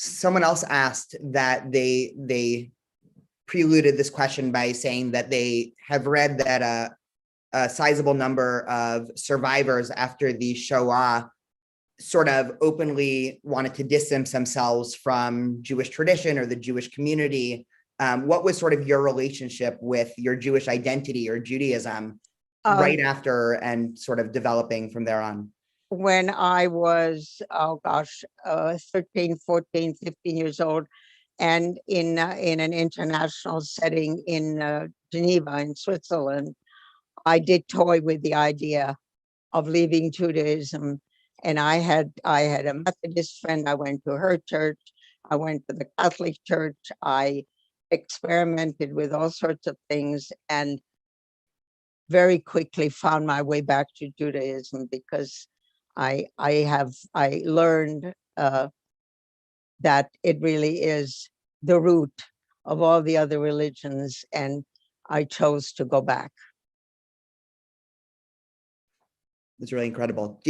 Someone else asked that they preluded this question by saying that they have read that a sizable number of survivors after the Shoah sort of openly wanted to distance themselves from Jewish tradition or the Jewish community. What was sort of your relationship with your Jewish identity or Judaism right after and sort of developing from there on? When I was, 13, 14, 15 years old, and in an international setting in Geneva, in Switzerland, I did toy with the idea of leaving Judaism. And I had a Methodist friend. I went to her church. I went to the Catholic church. I experimented with all sorts of things, and very quickly found my way back to Judaism, because I learned that it really is the root of all the other religions. And I chose to go back. That's really incredible.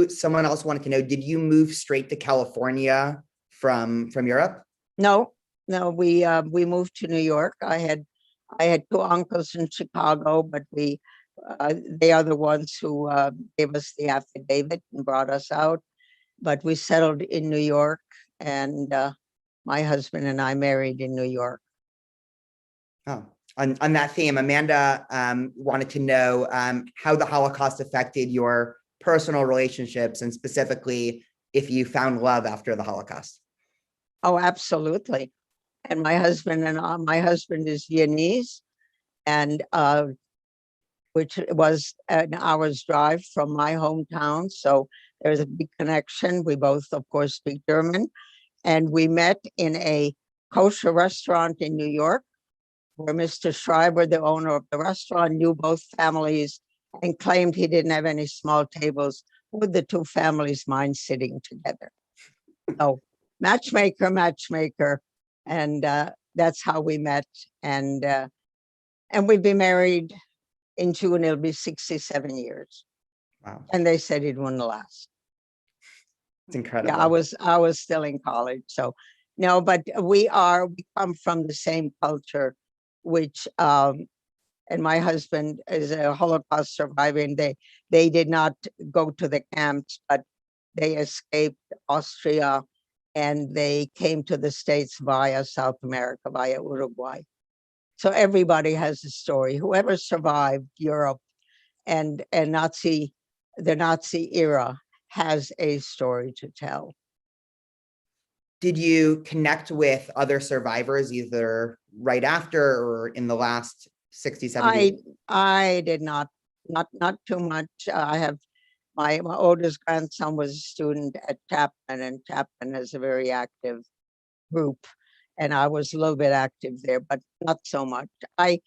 Someone else wanted to know, did you move straight to California from Europe? No, we moved to New York. I had two uncles in Chicago, but they are the ones who gave us the affidavit and brought us out. But we settled in New York, and my husband and I married in New York. Oh, on that theme, Amanda wanted to know how the Holocaust affected your personal relationships, and specifically if you found love after the Holocaust. Oh, absolutely. And my husband is Viennese, and which was an hour's drive from my hometown. So there's a big connection. We both, of course, speak German. And we met in a kosher restaurant in New York, where Mr. Schreiber, the owner of the restaurant, knew both families and claimed he didn't have any small tables. Would the two families mind sitting together? So matchmaker. And that's how we met. And we've been married in June. It'll be 67 years. Wow. And they said it wouldn't last. It's incredible. Yeah, I was still in college. So no, but we come from the same culture, which and my husband is a Holocaust survivor, and they did not go to the camps, but they escaped Austria and they came to the States via South America, via Uruguay. So everybody has a story. Whoever survived Europe and the Nazi era has a story to tell. Did you connect with other survivors either right after or in the last 60, 70 years? I did not too much. I have my oldest grandson was a student at Chapman, and Chapman is a very active group, and I was a little bit active there, but not so much. I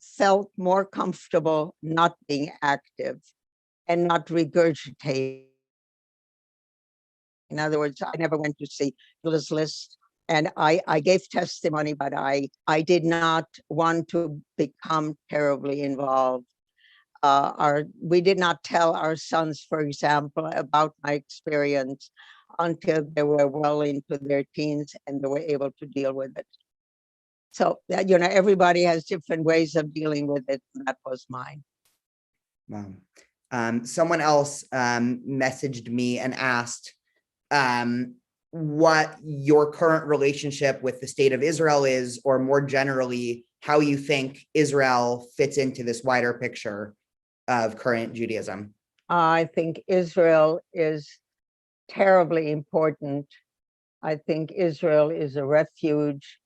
felt more comfortable not being active and not regurgitating. In other words, I never went to see Schindler's List, and I gave testimony, but I did not want to become terribly involved. We did not tell our sons, for example, about my experience until they were well into their teens and they were able to deal with it. So that, everybody has different ways of dealing with it. And that was mine. Wow. Someone else messaged me and asked what your current relationship with the state of Israel is, or more generally, how you think Israel fits into this wider picture of current Judaism. I think Israel is terribly important. I think Israel is a refuge.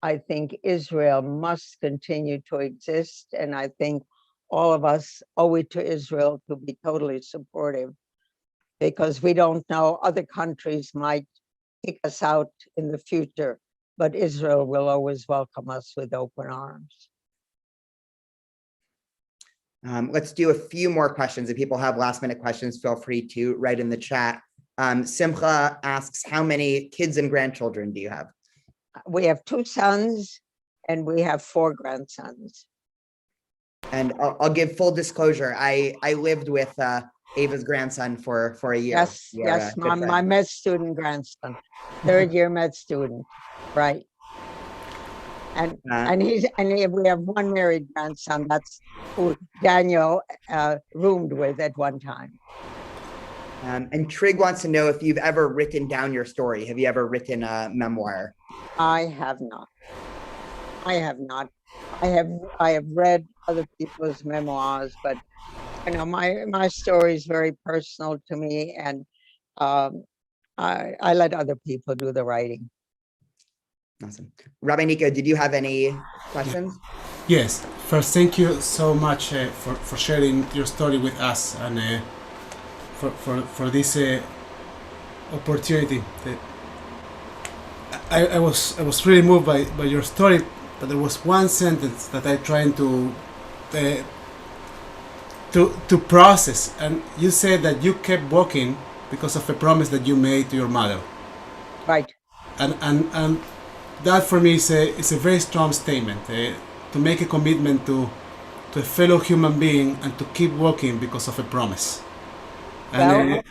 I think Israel must continue to exist. And I think all of us owe it to Israel to be totally supportive, because we don't know, other countries might kick us out in the future, but Israel will always welcome us with open arms. Let's do a few more questions. If people have last minute questions, feel free to write in the chat. Simcha asks, how many kids and grandchildren do you have? We have 2 sons and we have 4 grandsons. And I'll give full disclosure. I lived with Ava's grandson for a year. Yes, my med student grandson, 3rd year med student, right? And we have 1 married grandson. That's who Daniel roomed with at one time. And Trig wants to know if you've ever written down your story. Have you ever written a memoir? I have not. I have read other people's memoirs, but my story is very personal to me, and I let other people do the writing. Awesome. Rabbi Nico, did you have any questions? Yes. First, thank you so much for sharing your story with us, and for this opportunity. I was really moved by your story, but there was one sentence that I tried to process, and you said that you kept walking because of a promise that you made to your mother. Right. And that for me is a very strong statement, to make a commitment to a fellow human being and to keep walking because of a promise. And Well,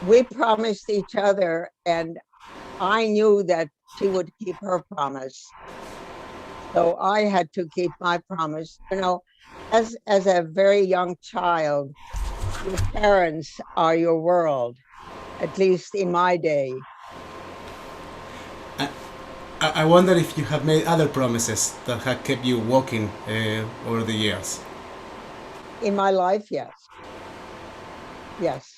we promised each other, and I knew that she would keep her promise. So I had to keep my promise. You know, as a very young child, your parents are your world, at least in my day. I wonder if you have made other promises that have kept you walking over the years. In my life, yes. Yes.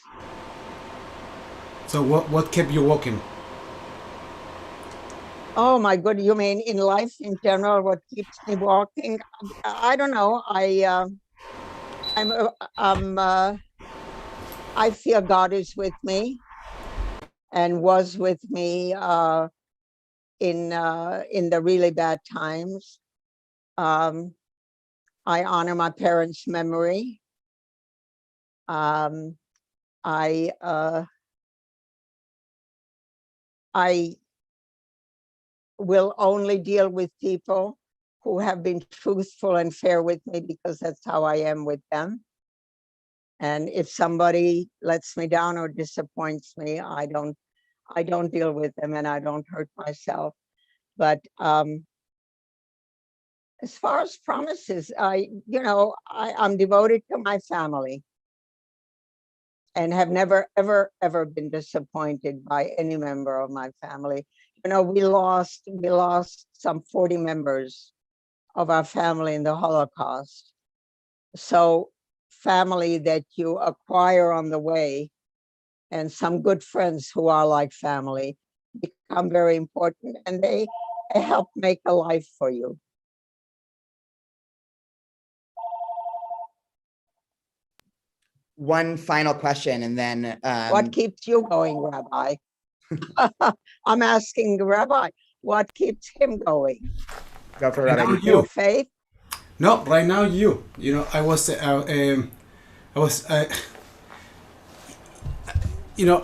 So what kept you walking? Oh my God, you mean in life in general, what keeps me walking? I don't know. I feel God is with me and was with me in the really bad times. I honor my parents' memory. I will only deal with people who have been truthful and fair with me, because that's how I am with them. And if somebody lets me down or disappoints me, I don't deal with them, and I don't hurt myself. But as far as promises, I'm devoted to my family and have never, ever been disappointed by any member of my family. You know, we lost some 40 members of our family in the Holocaust. So family that you acquire on the way, and some good friends who are like family, become very important, and they help make a life for you. One final question, and then What keeps you going, Rabbi? I'm asking the Rabbi, what keeps him going? go for And Rabbi now Tikvah. Your faith? No, right now you. You know,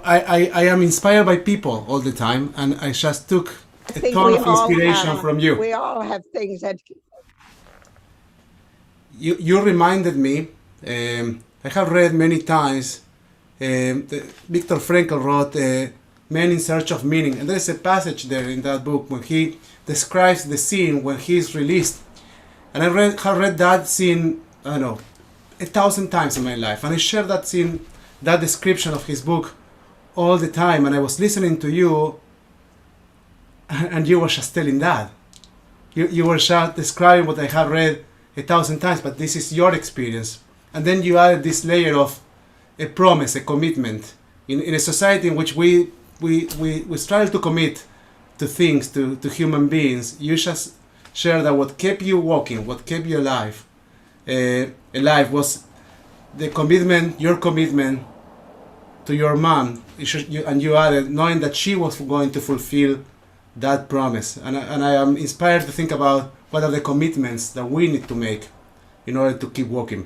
I am inspired by people all the time, and I just took I a think ton we of all inspiration have, from you. we all have things that You reminded me. I have read many times. Viktor Frankl wrote "Man in Search of Meaning," and there's a passage there in that book when he describes the scene when he is released. And I have read that scene, I don't know, 1,000 times in my life, and I share that scene, that description of his book all the time. And I was listening to you, and you were just telling that. You were just describing what I have read 1,000 times, but this is your experience. And then you added this layer of a promise, a commitment. In a society in which we strive to commit to things, to human beings, you just share that what kept you walking, what kept you alive was the commitment, your commitment to your mom. And you added, knowing that she was going to fulfill that promise. And I am inspired to think about what are the commitments that we need to make in order to keep walking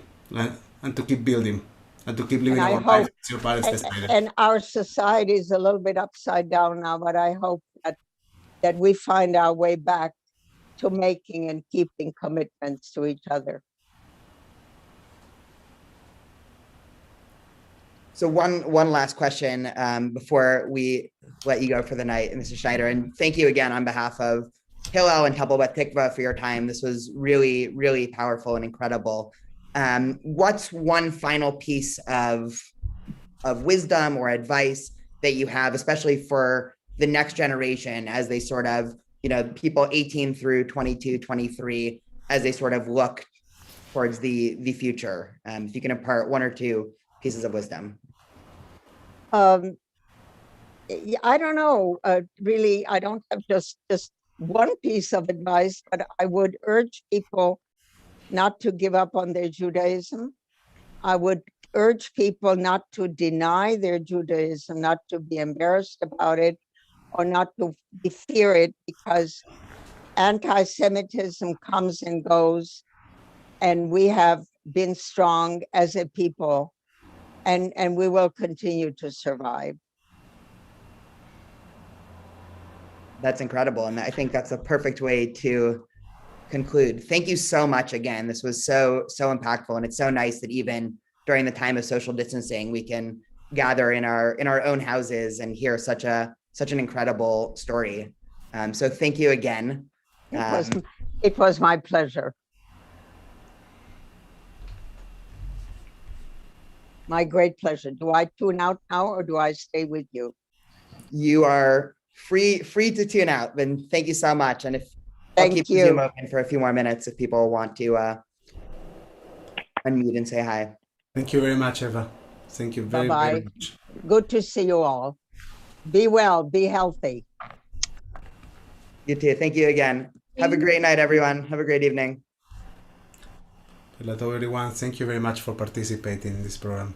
and to keep building and to keep living And I our life hope- as your parents decided. and our society is a little bit upside down now, but I hope that we find our way back to making and keeping commitments to each other. So one last question before we let you go for the night, Mr. Schneider, and thank you again on behalf of Hillel and Temple Beth Tikvah for your time. This was really, really powerful and incredible. What's one final piece of wisdom or advice that you have, especially for the next generation as they sort of, people 18 through 22, 23, as they sort of look towards the future? If you can impart one or two pieces of wisdom. I don't know, really, I don't have just one piece of advice, but I would urge people not to give up on their Judaism. I would urge people not to deny their Judaism, not to be embarrassed about it, or not to fear it, because anti-Semitism comes and goes, and we have been strong as a people, and we will continue to survive. That's incredible. And I think that's a perfect way to conclude. Thank you so much again. This was so impactful. And it's so nice that even during the time of social distancing, we can gather in our own houses and hear such an incredible story. So thank you again. It was my pleasure. My great pleasure. Do I tune out now or do I stay with you? You are free to tune out. Then thank you so much. And I'll keep Thank you. Zoom open for a few more minutes if people want to unmute and say hi. Thank you very much, Eva. Thank you very, Bye-bye. very much. Good to see you all. Be well, be healthy. You too. Thank you again. Have a great night, everyone. Have a great evening. Hello to everyone. Thank you very much for participating in this program.